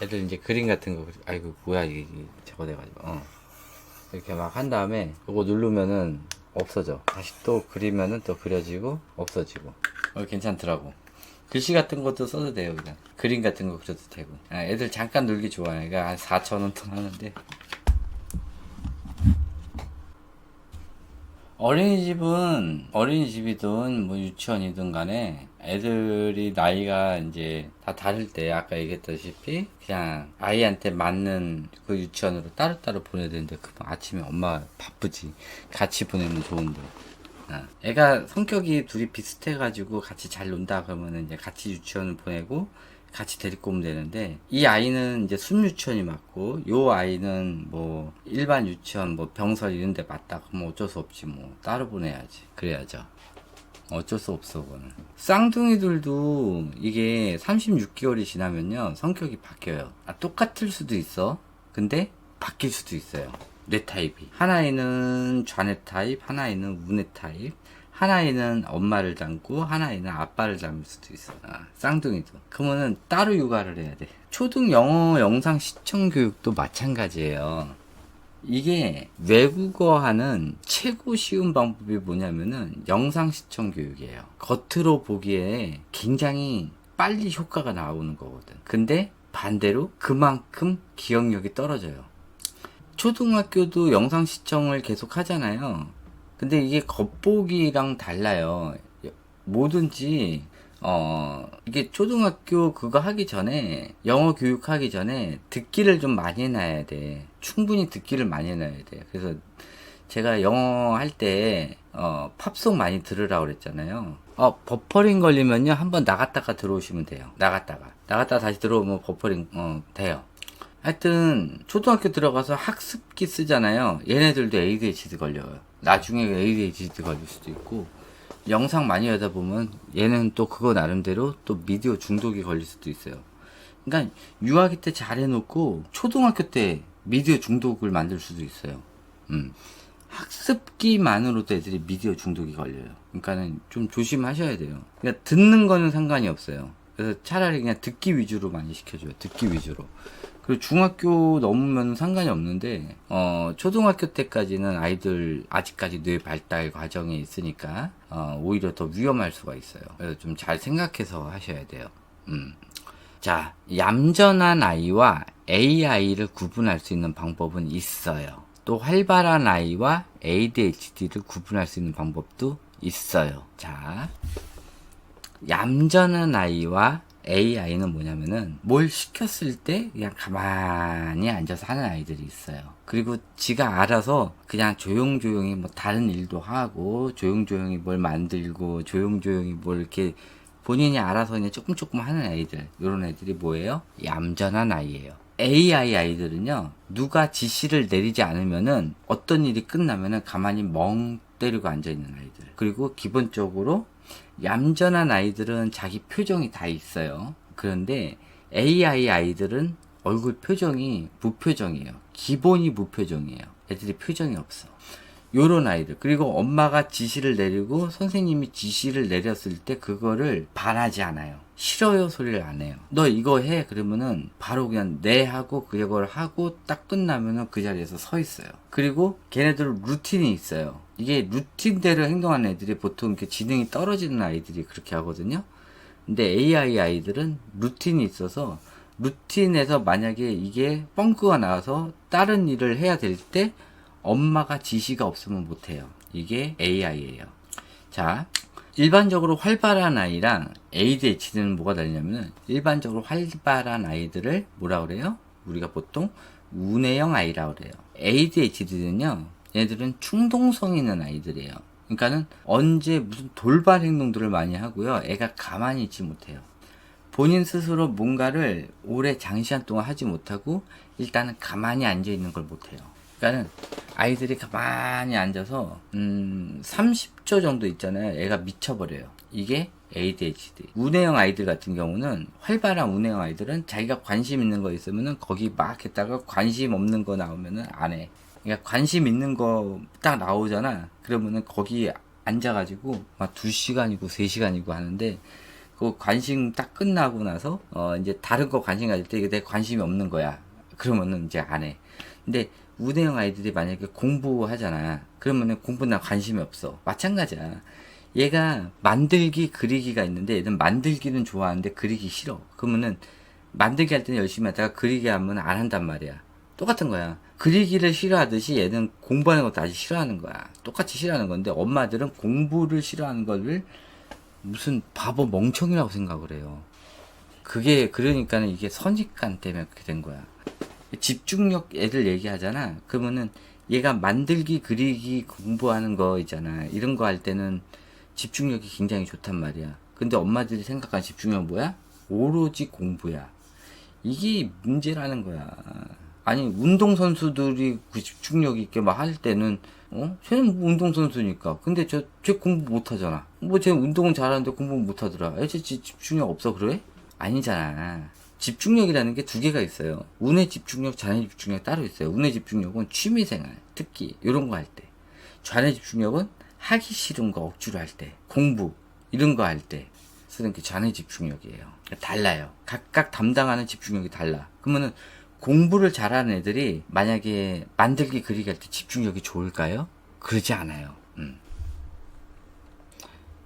애들 이제 그림 같은 거, 아이고 뭐야 이게 저거 돼가지고 이렇게 막 한 다음에 이거 누르면은 없어져. 다시 또 그리면은 또 그려지고 없어지고. 괜찮더라고. 글씨 같은 것도 써도 돼요. 그냥 그림 같은 거 그려도 되고. 애들 잠깐 놀기 좋아해. 그러니까 한 4,000원 돈 하는데. 어린이집이든 뭐 유치원이든 간에 애들이 나이가 이제 다 다를 때 아까 얘기했다시피 그냥 아이한테 맞는 그 유치원으로 따로따로 보내야 되는데, 그 아침에 엄마 바쁘지. 같이 보내면 좋은데. 애가 성격이 둘이 비슷해가지고 같이 잘 논다 그러면은 이제 같이 유치원을 보내고 같이 데리고 오면 되는데, 이 아이는 이제 순유치원이 맞고 요 아이는 뭐 일반 유치원 뭐 병설 이런 데 맞다 그러면 어쩔 수 없지. 뭐 따로 보내야지. 그래야죠. 어쩔 수 없어. 그거는 쌍둥이들도 이게 36개월이 지나면요 성격이 바뀌어요. 똑같을 수도 있어. 근데 바뀔 수도 있어요. 뇌 타입이. 하나에는 좌뇌 타입, 하나에는 우뇌 타입, 하나에는 엄마를 닮고 하나에는 아빠를 닮을 수도 있어. 쌍둥이도. 그러면은 따로 육아를 해야 돼. 초등 영어 영상 시청 교육도 마찬가지예요. 이게 외국어 하는 최고 쉬운 방법이 뭐냐면은 영상 시청 교육이에요. 겉으로 보기에 굉장히 빨리 효과가 나오는 거거든. 근데 반대로 그만큼 기억력이 떨어져요. 초등학교도 영상 시청을 계속 하잖아요. 근데 이게 겉보기랑 달라요. 뭐든지 이게 초등학교 그거 하기 전에, 영어 교육하기 전에 듣기를 좀 많이 해놔야 돼. 충분히 듣기를 많이 해놔야 돼. 그래서 제가 영어 할 때 팝송 많이 들으라고 그랬잖아요. 버퍼링 걸리면요 한번 나갔다가 들어오시면 돼요. 나갔다가 다시 들어오면 버퍼링 돼요. 하여튼 초등학교 들어가서 학습기 쓰잖아요. 얘네들도 ADHD 걸려요. 나중에 ADHD 걸릴 수도 있고, 영상 많이 하다 보면 얘는 또 그거 나름대로 또 미디어 중독이 걸릴 수도 있어요. 그러니까 유아기 때 잘 해놓고 초등학교 때 미디어 중독을 만들 수도 있어요. 학습기만으로도 애들이 미디어 중독이 걸려요. 그러니까는 좀 조심하셔야 돼요. 그러니까 듣는 거는 상관이 없어요. 그래서 차라리 그냥 듣기 위주로 많이 시켜줘요. 듣기 위주로. 그리고 중학교 넘으면 상관이 없는데, 초등학교 때까지는 아이들 아직까지 뇌 발달 과정에 있으니까, 오히려 더 위험할 수가 있어요. 그래서 좀 잘 생각해서 하셔야 돼요. 자, 얌전한 아이와 AI를 구분할 수 있는 방법은 있어요. 또 활발한 아이와 ADHD를 구분할 수 있는 방법도 있어요. 자, 얌전한 아이와 AI는 뭐냐면은 뭘 시켰을 때 그냥 가만히 앉아서 하는 아이들이 있어요. 그리고 지가 알아서 그냥 조용조용히 뭐 다른 일도 하고 조용조용히 뭘 만들고 조용조용히 뭘 이렇게 본인이 알아서 그냥 조금 하는 아이들, 이런 애들이 뭐예요? 얌전한 아이예요. AI 아이들은요, 누가 지시를 내리지 않으면은 어떤 일이 끝나면은 가만히 멍 때리고 앉아있는 아이들. 그리고 기본적으로 얌전한 아이들은 자기 표정이 다 있어요. 그런데 AI 아이들은 얼굴 표정이 무표정이에요. 기본이 무표정이에요. 애들이 표정이 없어. 요런 아이들. 그리고 엄마가 지시를 내리고 선생님이 지시를 내렸을 때 그거를 바라지 않아요. 싫어요 소리를 안 해요. 너 이거 해 그러면은 바로 그냥 네 하고 그걸 하고 딱 끝나면은 그 자리에서 서 있어요. 그리고 걔네들 루틴이 있어요. 이게 루틴대로 행동하는 애들이 보통 이렇게 지능이 떨어지는 아이들이 그렇게 하거든요. 근데 AI 아이들은 루틴이 있어서 루틴에서 만약에 이게 뻥크가 나와서 다른 일을 해야 될 때 엄마가 지시가 없으면 못해요. 이게 AI예요. 자, 일반적으로 활발한 아이랑 ADHD는 뭐가 다르냐면은 일반적으로 활발한 아이들을 뭐라 그래요? 우리가 보통 우뇌형 아이라고 그래요. ADHD는요, 얘들은 충동성 있는 아이들이에요. 그러니까는 언제 무슨 돌발 행동들을 많이 하고요. 애가 가만히 있지 못해요. 본인 스스로 뭔가를 오래 장시간 동안 하지 못하고 일단은 가만히 앉아 있는 걸 못해요. 그러니까는 아이들이 가만히 앉아서 30초 정도 있잖아요. 애가 미쳐버려요. 이게 ADHD. 우뇌형 아이들 같은 경우는 활발한 우뇌형 아이들은 자기가 관심 있는 거 있으면은 거기 막 했다가 관심 없는 거 나오면은 안 해. 그러니까 관심 있는 거 딱 나오잖아. 그러면은 거기 앉아가지고 막 2시간이고 3시간이고 하는데 그 관심 딱 끝나고 나서 이제 다른 거 관심 가질 때 이게 내 관심이 없는 거야. 그러면은 이제 안 해. 근데 우대형 아이들이 만약에 공부하잖아. 그러면은 공부 나 관심이 없어. 마찬가지야. 얘가 만들기, 그리기가 있는데 얘는 만들기는 좋아하는데 그리기 싫어. 그러면은 만들기 할 때는 열심히 하다가 그리기 하면 안 한단 말이야. 똑같은 거야. 그리기를 싫어하듯이 얘는 공부하는 것도 아주 싫어하는 거야. 똑같이 싫어하는 건데 엄마들은 공부를 싫어하는 거를 무슨 바보 멍청이라고 생각을 해요. 그게 그러니까는 이게 선입관 때문에 그렇게 된 거야. 집중력 애들 얘기하잖아. 그러면은 얘가 만들기, 그리기, 공부하는 거 있잖아. 이런 거 할 때는 집중력이 굉장히 좋단 말이야. 근데 엄마들이 생각하는 집중력 뭐야? 오로지 공부야. 이게 문제라는 거야. 아니 운동선수들이 그 집중력 있게 막 할 때는 쟤는 뭐 운동선수니까. 근데 쟤 공부 못하잖아. 뭐 쟤 운동은 잘하는데 공부 못하더라. 쟤 집중력 없어 그래? 아니잖아. 집중력이라는 게 두 개가 있어요. 운의 집중력, 잔의 집중력 따로 있어요. 운의 집중력은 취미생활, 특기 이런 거 할 때. 잔의 집중력은 하기 싫은 거 억지로 할 때, 공부 이런 거 할 때 쓰는 게 잔의 집중력이에요. 달라요. 각각 담당하는 집중력이 달라. 그러면은 공부를 잘하는 애들이 만약에 만들기, 그리기 할 때 집중력이 좋을까요? 그러지 않아요.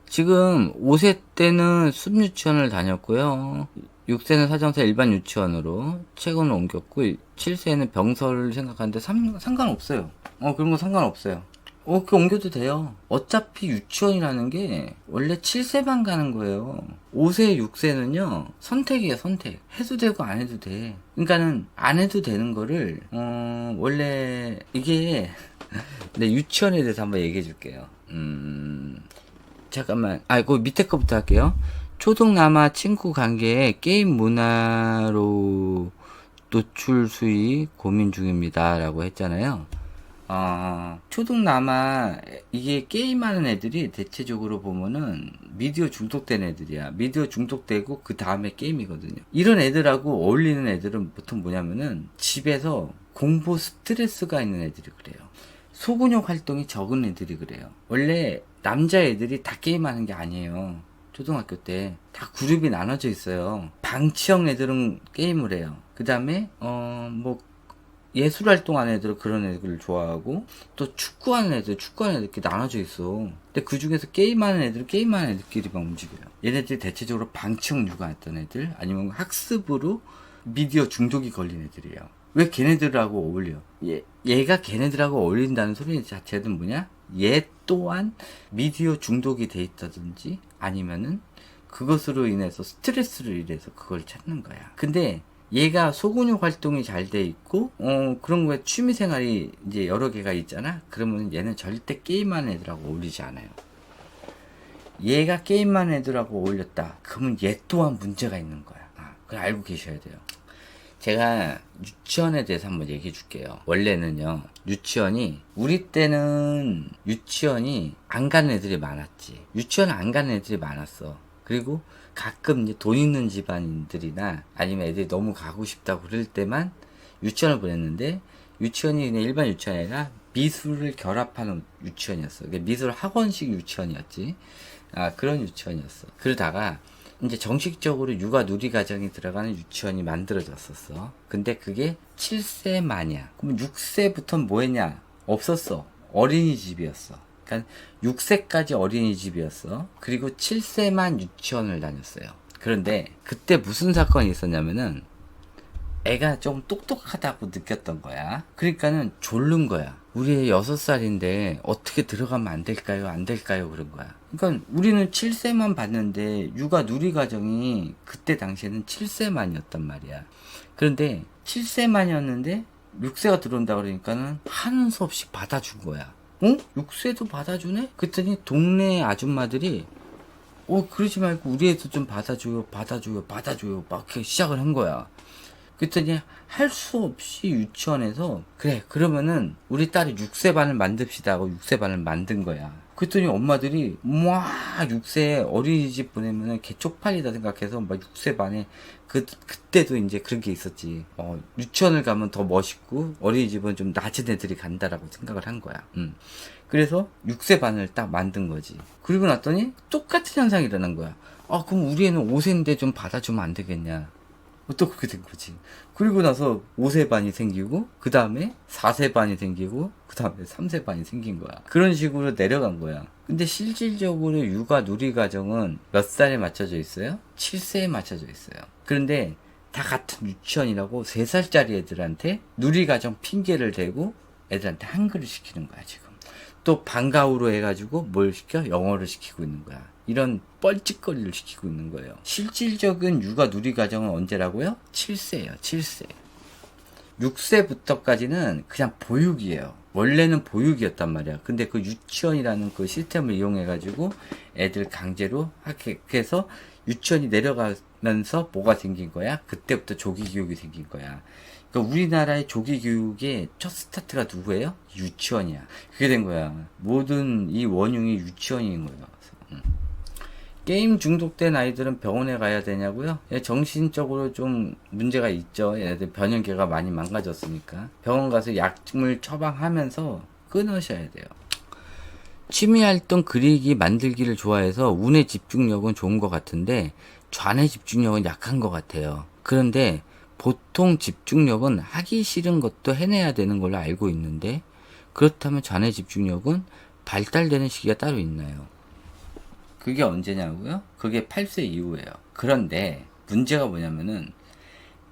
지금 5세 때는 숲유치원을 다녔고요. 6세는 사정사 일반 유치원으로 최근에 옮겼고 7세는 병설을 생각하는데 상관없어요. 그런 거 상관없어요. 그 옮겨도 돼요. 어차피 유치원이라는 게 원래 7세만 가는 거예요. 5세, 6세는요 선택이에요. 선택. 해도 되고 안 해도 돼. 그러니까는 안 해도 되는 거를 원래 이게 내 유치원에 대해서 한번 얘기해 줄게요. 잠깐만. 그 밑에 거부터 할게요. 초등 남아 친구 관계에 게임 문화로 노출 수위 고민 중입니다 라고 했잖아요. 초등남아 이게 게임하는 애들이 대체적으로 보면은 미디어 중독된 애들이야. 미디어 중독되고 그 다음에 게임이거든요. 이런 애들하고 어울리는 애들은 보통 뭐냐면은 집에서 공부 스트레스가 있는 애들이 그래요. 소근육 활동이 적은 애들이 그래요. 원래 남자애들이 다 게임하는 게 아니에요. 초등학교 때 다 그룹이 나눠져 있어요. 방치형 애들은 게임을 해요. 그 다음에 뭐 예술 활동하는 애들은 그런 애들을 좋아하고, 또 축구하는 애들 이렇게 나눠져 있어. 근데 그 중에서 게임하는 애들은 게임하는 애들끼리만 움직여요. 얘네들이 대체적으로 방치형 육아했던 애들, 아니면 학습으로 미디어 중독이 걸린 애들이에요. 왜 걔네들하고 어울려? 얘가 걔네들하고 어울린다는 소리 자체는 뭐냐? 얘 또한 미디어 중독이 돼 있다든지, 아니면은 그것으로 인해서 스트레스를 인해서 그걸 찾는 거야. 근데 얘가 소근육 활동이 잘 돼 있고, 그런 거에 취미 생활이 이제 여러 개가 있잖아? 그러면 얘는 절대 게임하는 애들하고 어울리지 않아요. 얘가 게임하는 애들하고 어울렸다. 그러면 얘 또한 문제가 있는 거야. 그걸 알고 계셔야 돼요. 제가 유치원에 대해서 한번 얘기해 줄게요. 원래는요, 우리 때는 유치원이 안 가는 애들이 많았지. 유치원 안 가는 애들이 많았어. 그리고 가끔 이제 돈 있는 집안들이나 아니면 애들이 너무 가고 싶다고 그럴 때만 유치원을 보냈는데, 유치원이 그냥 일반 유치원이 아니라 미술을 결합하는 유치원이었어. 미술 학원식 유치원이었지. 그런 유치원이었어. 그러다가 이제 정식적으로 육아 누리과정이 들어가는 유치원이 만들어졌었어. 근데 그게 7세 만이야. 그럼 6세부터는 뭐 했냐? 없었어. 어린이집이었어. 그러니까 6세까지 어린이집이었어. 그리고 7세만 유치원을 다녔어요. 그런데 그때 무슨 사건이 있었냐면은 애가 좀 똑똑하다고 느꼈던 거야. 그러니까는 졸른 거야. 우리 애 6살인데 어떻게 들어가면 안 될까요? 안 될까요? 그런 거야. 그러니까 우리는 7세만 봤는데 육아 누리과정이 그때 당시에는 7세만이었단 말이야. 그런데 7세만이었는데 6세가 들어온다 그러니까는 하는 수 없이 받아준 거야. 6세도 받아주네? 그랬더니 동네 아줌마들이 그러지 말고 우리 애도 좀 받아줘요 막 이렇게 시작을 한 거야. 그랬더니 할 수 없이 유치원에서 그래 그러면은 우리 딸이 6세 반을 만듭시다 하고 6세 반을 만든 거야. 그랬더니 엄마들이 막 6세 어린이집 보내면은 개 쪽팔리다 생각해서 막 6세 반에 그때도 이제 그런 게 있었지. 유치원을 가면 더 멋있고 어린이집은 좀 낮은 애들이 간다라고 생각을 한 거야. 그래서 6세 반을 딱 만든 거지. 그리고 났더니 똑같은 현상이 일어난 거야. 그럼 우리 애는 5세인데 좀 받아주면 안 되겠냐. 또 그렇게 된 거지. 그리고 나서 5세 반이 생기고, 그 다음에 4세 반이 생기고, 그 다음에 3세 반이 생긴 거야. 그런 식으로 내려간 거야. 근데 실질적으로 육아 누리과정은 몇 살에 맞춰져 있어요? 7세에 맞춰져 있어요. 그런데 다 같은 유치원이라고 3살짜리 애들한테 누리과정 핑계를 대고 애들한테 한글을 시키는 거야, 지금. 또 방과후로 해가지고 뭘 시켜? 영어를 시키고 있는 거야. 이런 뻘짓거리를 시키고 있는 거예요. 실질적인 육아 누리과정은 언제라고요? 7세예요. 7세. 6세부터까지는 그냥 보육이에요. 원래는 보육이었단 말이야. 근데 그 유치원이라는 그 시스템을 이용해가지고 애들 강제로 하게 해서 유치원이 내려가면서 뭐가 생긴 거야? 그때부터 조기교육이 생긴 거야. 그러니까 우리나라의 조기교육의 첫 스타트가 누구예요? 유치원이야. 그게 된 거야. 모든 이 원흉이 유치원인 거예요. 게임 중독된 아이들은 병원에 가야 되냐고요? 정신적으로 좀 문제가 있죠. 얘네들 변형계가 많이 망가졌으니까 병원 가서 약물 처방하면서 끊으셔야 돼요. 취미활동 그리기 만들기를 좋아해서 운의 집중력은 좋은 것 같은데 좌뇌 집중력은 약한 것 같아요. 그런데 보통 집중력은 하기 싫은 것도 해내야 되는 걸로 알고 있는데, 그렇다면 좌뇌 집중력은 발달되는 시기가 따로 있나요? 그게 언제냐고요? 그게 8세 이후예요. 그런데 문제가 뭐냐면은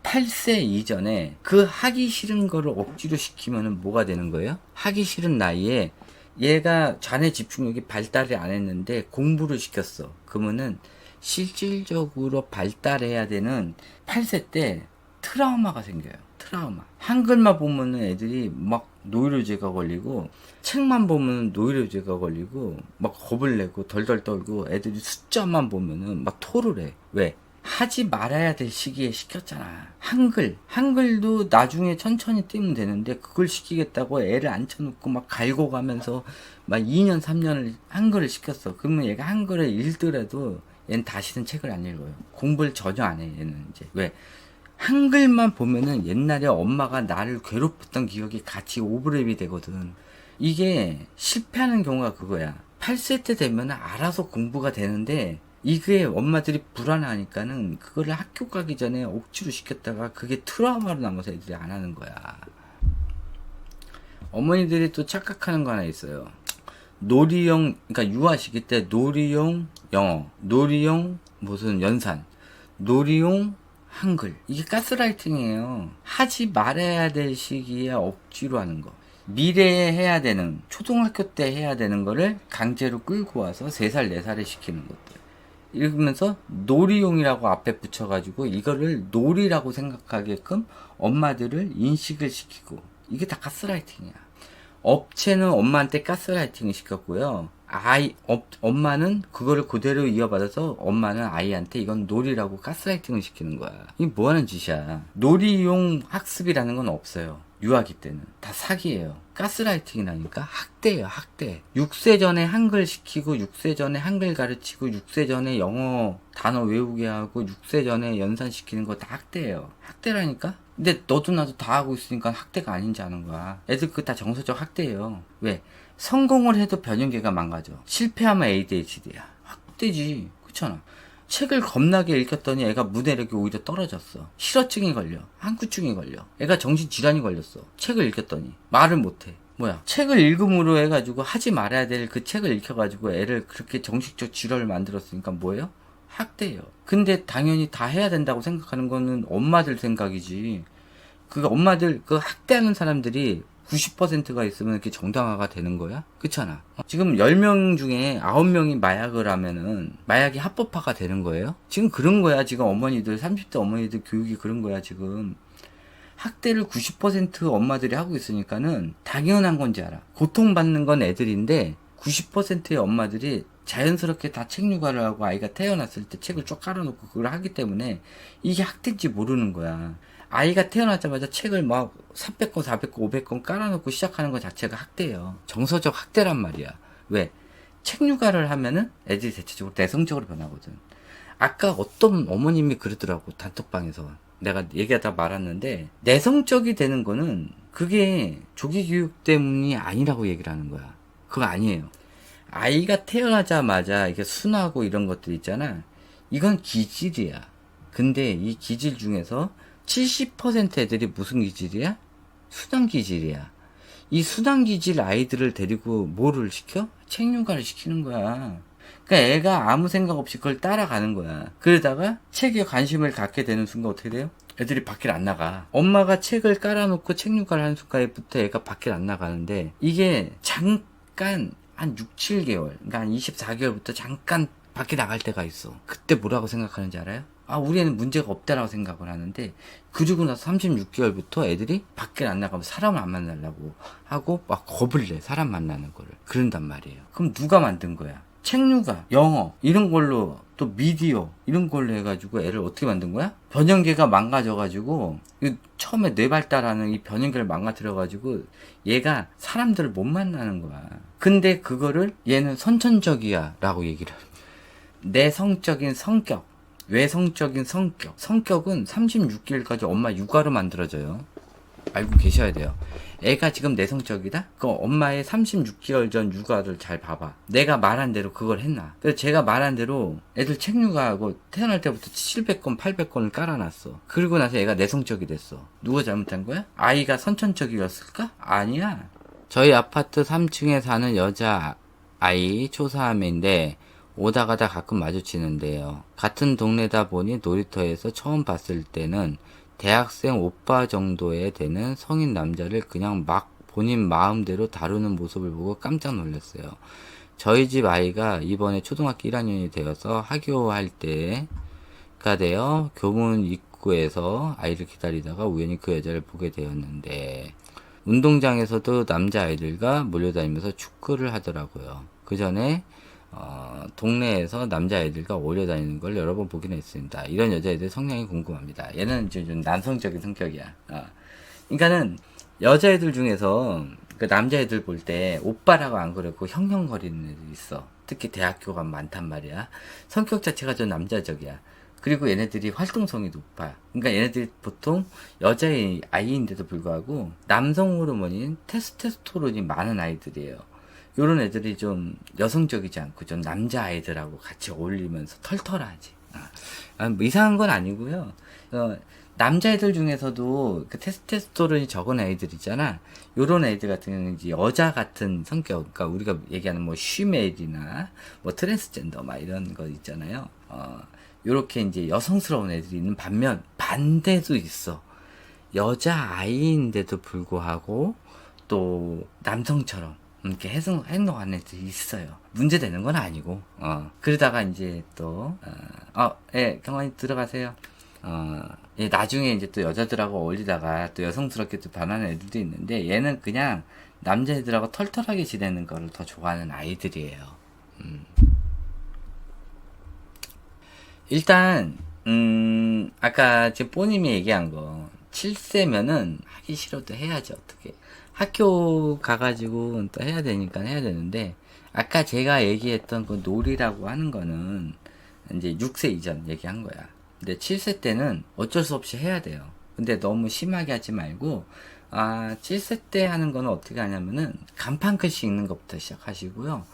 8세 이전에 그 하기 싫은 거를 억지로 시키면은 뭐가 되는 거예요? 하기 싫은 나이에 얘가 좌뇌 집중력이 발달을 안 했는데 공부를 시켰어. 그러면은 실질적으로 발달해야 되는 8세 때 트라우마가 생겨요. 트라우마. 한글만 보면은 애들이 막 노이로제가 걸리고, 책만 보면 노이로제가 걸리고, 막 겁을 내고 덜덜 떨고, 애들이 숫자만 보면은 막 토를 해. 왜? 하지 말아야 될 시기에 시켰잖아. 한글도 나중에 천천히 띄면 되는데 그걸 시키겠다고 애를 앉혀놓고 막 갈고 가면서 막 2년 3년을 한글을 시켰어. 그러면 얘가 한글을 읽더라도 얘는 다시는 책을 안 읽어요. 공부를 전혀 안 해. 얘는 이제 왜 한글만 보면은 옛날에 엄마가 나를 괴롭혔던 기억이 같이 오버랩이 되거든. 이게 실패하는 경우가 그거야. 8세 때 되면 알아서 공부가 되는데 이게 엄마들이 불안하니까는 그거를 학교 가기 전에 억지로 시켰다가 그게 트라우마로 남아서 애들이 안 하는 거야. 어머니들이 또 착각하는 거 하나 있어요. 놀이용, 그러니까 유아 시기 때 놀이용 영어, 놀이용 무슨 연산, 놀이용 한글. 이게 가스라이팅이에요. 하지 말아야 될 시기에 억지로 하는 거. 미래에 해야 되는, 초등학교 때 해야 되는 거를 강제로 끌고 와서 3살, 4살에 시키는 것들. 이러면서 놀이용이라고 앞에 붙여가지고 이거를 놀이라고 생각하게끔 엄마들을 인식을 시키고, 이게 다 가스라이팅이야. 업체는 엄마한테 가스라이팅을 시켰고요. 엄마는 그거를 그대로 이어받아서 엄마는 아이한테 이건 놀이라고 가스라이팅을 시키는 거야. 이게 뭐 하는 짓이야. 놀이용 학습이라는 건 없어요. 유아기 때는. 다 사기예요. 가스라이팅이라니까. 학대예요, 학대. 6세 전에 한글 시키고, 6세 전에 한글 가르치고, 6세 전에 영어 단어 외우게 하고, 6세 전에 연산시키는 거 다 학대예요. 학대라니까? 근데 너도 나도 다 하고 있으니까 학대가 아닌지 아는 거야. 애들 그거 다 정서적 학대예요. 왜? 성공을 해도 변형계가 망가져. 실패하면 ADHD야. 학대지. 그렇잖아. 책을 겁나게 읽혔더니 애가 문해력이 오히려 떨어졌어. 실어증이 걸려. 한구증이 걸려. 애가 정신질환이 걸렸어. 책을 읽혔더니 말을 못해. 뭐야? 책을 읽음으로 해가지고 하지 말아야 될 그 책을 읽혀가지고 애를 그렇게 정신적 질환을 만들었으니까 뭐예요? 학대예요. 근데 당연히 다 해야 된다고 생각하는 거는 엄마들 생각이지. 그 엄마들 그 학대하는 사람들이 90%가 있으면 이렇게 정당화가 되는 거야? 그렇잖아. 지금 10명 중에 9명이 마약을 하면은 마약이 합법화가 되는 거예요? 지금 그런 거야. 지금 어머니들 30대 어머니들 교육이 그런 거야. 지금 학대를 90% 엄마들이 하고 있으니까는 당연한 건지 알아. 고통받는 건 애들인데 90%의 엄마들이 자연스럽게 다 책 육아를 하고 아이가 태어났을 때 책을 쭉 깔아놓고 그걸 하기 때문에 이게 학대인지 모르는 거야. 아이가 태어나자마자 책을 막 300권, 400권, 500권 깔아놓고 시작하는 것 자체가 학대예요. 정서적 학대란 말이야. 왜? 책 육아를 하면은 애들이 대체적으로 내성적으로 변하거든. 아까 어떤 어머님이 그러더라고. 단톡방에서. 내가 얘기하다 말았는데 내성적이 되는 거는 그게 조기 교육 때문이 아니라고 얘기를 하는 거야. 그거 아니에요. 아이가 태어나자마자 이게 순하고 이런 것들 있잖아. 이건 기질이야. 근데 이 기질 중에서 70% 애들이 무슨 기질이야? 순한 기질이야. 이 순한 기질 아이들을 데리고 뭐를 시켜? 책 육아를 시키는 거야. 그러니까 애가 아무 생각 없이 그걸 따라가는 거야. 그러다가 책에 관심을 갖게 되는 순간 어떻게 돼요? 애들이 밖에 안 나가. 엄마가 책을 깔아놓고 책 육아를 하는 순간부터 애가 밖에 안 나가는데 이게 잠깐 한 6, 7개월, 그러니까 한 24개월부터 잠깐 밖에 나갈 때가 있어. 그때 뭐라고 생각하는지 알아요? 아, 우리 애는 문제가 없다라고 생각을 하는데, 그러고 나서 36개월부터 애들이 밖에 안 나가면 사람을 안 만나려고 하고, 막 겁을 내, 사람 만나는 거를. 그런단 말이에요. 그럼 누가 만든 거야? 책 육아, 영어, 이런 걸로, 또 미디어, 이런 걸로 해가지고 애를 어떻게 만든 거야? 변형계가 망가져가지고, 처음에 뇌발달하는 이 변형계를 망가뜨려가지고, 얘가 사람들을 못 만나는 거야. 근데 그거를 얘는 선천적이야, 라고 얘기를 해요. 내성적인 성격. 외성적인 성격. 성격은 36개월까지 엄마 육아로 만들어져요. 알고 계셔야 돼요. 애가 지금 내성적이다? 그럼 엄마의 36개월 전 육아를 잘 봐봐. 내가 말한 대로 그걸 했나? 그래서 제가 말한 대로 애들 책 육아하고 태어날 때부터 700권, 800권을 깔아놨어. 그리고 나서 애가 내성적이 됐어. 누가 잘못한 거야? 아이가 선천적이었을까? 아니야. 저희 아파트 3층에 사는 여자 아이 초3인데 오다 가다 가끔 마주치는데요. 같은 동네다 보니 놀이터에서 처음 봤을 때는 대학생 오빠 정도에 되는 성인 남자를 그냥 막 본인 마음대로 다루는 모습을 보고 깜짝 놀랐어요. 저희 집 아이가 이번에 초등학교 1학년이 되어서 하교할 때가 되어 교문 입구에서 아이를 기다리다가 우연히 그 여자를 보게 되었는데 운동장에서도 남자아이들과 몰려다니면서 축구를 하더라고요. 그 전에 동네에서 남자애들과 어울려 다니는 걸 여러 번 보긴 했습니다. 이런 여자애들 성향이 궁금합니다. 얘는 이제 좀 남성적인 성격이야. 그러니까는 여자애들 중에서 그 남자애들 볼 때 오빠라고 안 그러고 형형거리는 애들 있어. 특히 대학교 가면 많단 말이야. 성격 자체가 좀 남자적이야. 그리고 얘네들이 활동성이 높아. 그러니까 얘네들이 보통 여자의 아이인데도 불구하고 남성 호르몬인 테스토스테론이 많은 아이들이에요. 요런 애들이 좀 여성적이지 않고 좀 남자 아이들하고 같이 어울리면서 털털하지. 뭐 이상한 건 아니고요. 남자애들 중에서도 그 테스토스테론이 적은 애들 있잖아. 요런 애들 같은 경우는 이제 여자 같은 성격, 그러니까 우리가 얘기하는 뭐 쉬메일이나 뭐 트랜스젠더 막 이런 거 있잖아요. 요렇게 이제 여성스러운 애들이 있는 반면 반대도 있어. 여자 아이인데도 불구하고 또 남성처럼 이렇게 행동하는 애들이 있어요. 문제되는 건 아니고, 그러다가 이제 또, 예, 경환이 들어가세요. 예, 나중에 이제 또 여자들하고 어울리다가 또 여성스럽게 또 변하는 애들도 있는데, 얘는 그냥 남자애들하고 털털하게 지내는 거를 더 좋아하는 아이들이에요. 일단, 아까 지금 뽀님이 얘기한 거, 7세면은 하기 싫어도 해야지, 어떻게. 학교 가가지고 또 해야 되니까 해야 되는데, 아까 제가 얘기했던 그 놀이라고 하는 거는 이제 6세 이전 얘기한 거야. 근데 7세 때는 어쩔 수 없이 해야 돼요. 근데 너무 심하게 하지 말고, 7세 때 하는 거는 어떻게 하냐면은, 간판 글씨 읽는 것부터 시작하시고요.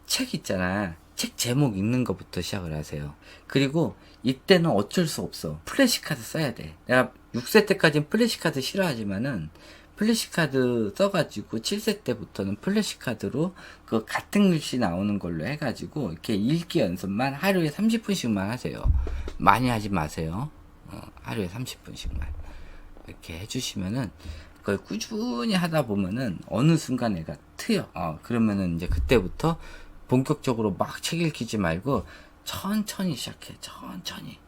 책 있잖아. 책 제목 읽는 것부터 시작을 하세요. 그리고 이때는 어쩔 수 없어. 플래시카드 써야 돼. 내가 6세 때까지는 플래시카드 싫어하지만은, 플래시카드 써가지고 7세 때부터는 플래시카드로 그 같은 글씨 나오는 걸로 해가지고 이렇게 읽기 연습만 하루에 30분씩만 하세요. 많이 하지 마세요. 하루에 30분씩만 이렇게 해주시면은 그걸 꾸준히 하다 보면은 어느 순간 애가 트여. 그러면은 이제 그때부터 본격적으로 막 책 읽히지 말고 천천히 시작해. 천천히.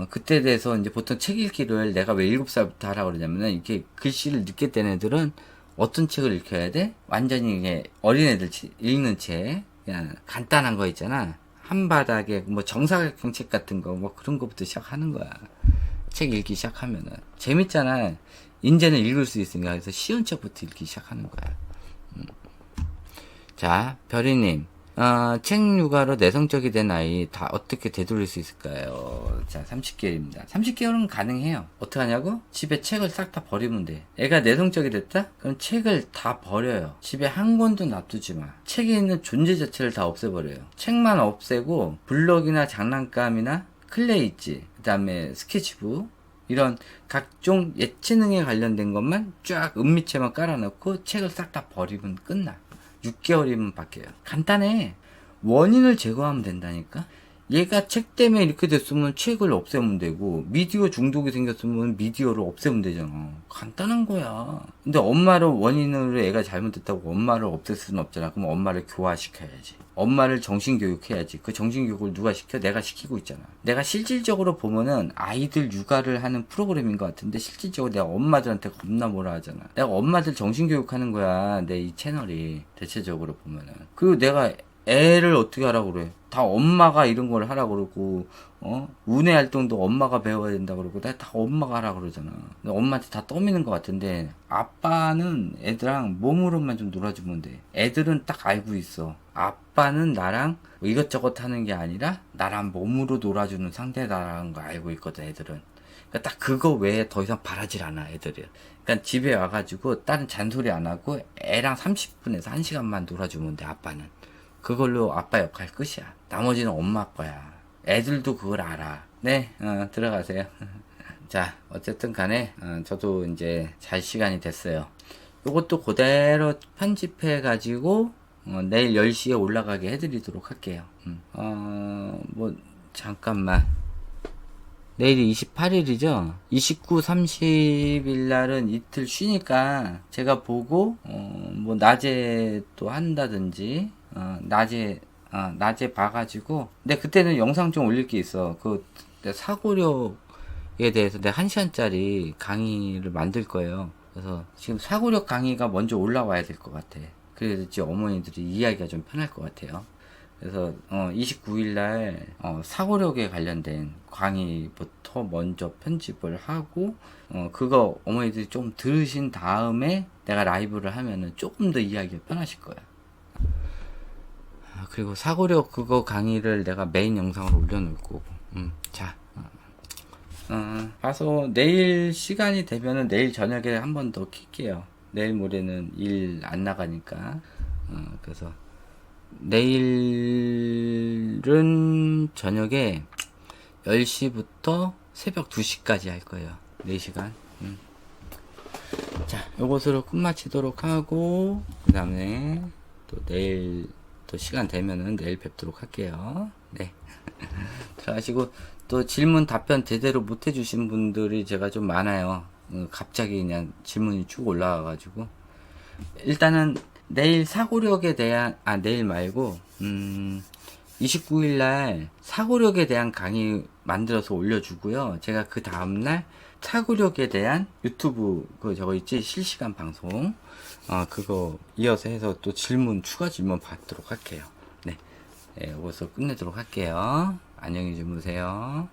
그때 대해서 이제 보통 책 읽기를 내가 왜 7살부터 하라고 그러냐면은, 이렇게 글씨를 늦게 뗀 애들은 어떤 책을 읽혀야 돼? 완전히 이게 어린애들 읽는 책, 그냥 간단한 거 있잖아. 한 바닥에 뭐 정사각형 책 같은 거, 뭐 그런 거부터 시작하는 거야. 책 읽기 시작하면은. 재밌잖아. 이제는 읽을 수 있으니까. 그래서 쉬운 책부터 읽기 시작하는 거야. 자, 별이님. 책 육아로 내성적이 된 아이 다 어떻게 되돌릴 수 있을까요? 자, 30개월입니다. 30개월은 가능해요. 어떻게 하냐고? 집에 책을 싹 다 버리면 돼. 애가 내성적이 됐다? 그럼 책을 다 버려요. 집에 한 권도 놔두지 마. 책에 있는 존재 자체를 다 없애버려요. 책만 없애고 블럭이나 장난감이나 클레이 있지. 그 다음에 스케치북 이런 각종 예체능에 관련된 것만 쫙 은미체만 깔아놓고 책을 싹 다 버리면 끝나. 6개월이면 바뀌어요. 간단해. 원인을 제거하면 된다니까. 얘가 책 때문에 이렇게 됐으면 책을 없애면 되고, 미디어 중독이 생겼으면 미디어를 없애면 되잖아. 간단한 거야. 근데 엄마를 원인으로 애가 잘못됐다고 엄마를 없앨 수는 없잖아. 그럼 엄마를 교화시켜야지. 엄마를 정신교육해야지. 그 정신교육을 누가 시켜? 내가 시키고 있잖아. 내가 실질적으로 보면은 아이들 육아를 하는 프로그램인 것 같은데, 실질적으로 내가 엄마들한테 겁나 뭐라 하잖아. 내가 엄마들 정신교육하는 거야. 내 이 채널이. 대체적으로 보면은. 그리고 내가 애를 어떻게 하라고 그래. 다 엄마가 이런 걸 하라고 그러고, 운의 활동도 엄마가 배워야 된다 그러고, 내가 다 엄마가 하라고 그러잖아. 엄마한테 다 떠미는 것 같은데, 아빠는 애들랑 몸으로만 좀 놀아주면 돼. 애들은 딱 알고 있어. 아빠는 나랑 뭐 이것저것 하는 게 아니라, 나랑 몸으로 놀아주는 상대다라는 거 알고 있거든, 애들은. 그러니까 딱 그거 외에 더 이상 바라질 않아, 애들이. 그러니까 집에 와가지고, 다른 잔소리 안 하고, 애랑 30분에서 1시간만 놀아주면 돼, 아빠는. 그걸로 아빠 역할 끝이야. 나머지는 엄마 아빠야. 애들도 그걸 알아. 네, 들어가세요. 자, 어쨌든 간에, 저도 이제 잘 시간이 됐어요. 요것도 그대로 편집해가지고, 내일 10시에 올라가게 해드리도록 할게요. 뭐, 잠깐만. 내일이 28일이죠? 29, 30일 날은 이틀 쉬니까, 제가 보고, 뭐, 낮에 또 한다든지, 낮에 봐가지고. 근데 그때는 영상 좀 올릴 게 있어. 사고력에 대해서 내가 1시간짜리 강의를 만들 거예요. 그래서 지금 사고력 강의가 먼저 올라와야 될 것 같아. 그래야지 어머니들이 이해하기가 좀 편할 것 같아요. 그래서 29일날 사고력에 관련된 강의부터 먼저 편집을 하고 그거 어머니들이 좀 들으신 다음에 내가 라이브를 하면은 조금 더 이해하기가 편하실 거야. 그리고 사고력 그거 강의를 내가 메인 영상으로 올려놓을 거고. 자, 가서 내일 시간이 되면은 내일 저녁에 한 번 더 킬게요. 내일 모레는 일 안 나가니까. 그래서 내일은 저녁에 10시부터 새벽 2시까지 할 거예요. 4시간. 자, 요것으로 끝마치도록 하고, 그 다음에 또 내일 또 시간 되면은 내일 뵙도록 할게요. 네. 들어가시고, 또 질문 답변 제대로 못 해주신 분들이 제가 좀 많아요. 갑자기 그냥 질문이 쭉 올라와가지고. 일단은 내일 사고력에 대한, 내일 말고, 29일날 사고력에 대한 강의 만들어서 올려주고요. 제가 그 다음날 사고력에 대한 유튜브 저거 있지? 실시간 방송. 그거 이어서 해서 또 추가 질문 받도록 할게요. 네. 네, 여기서 끝내도록 할게요. 안녕히 주무세요.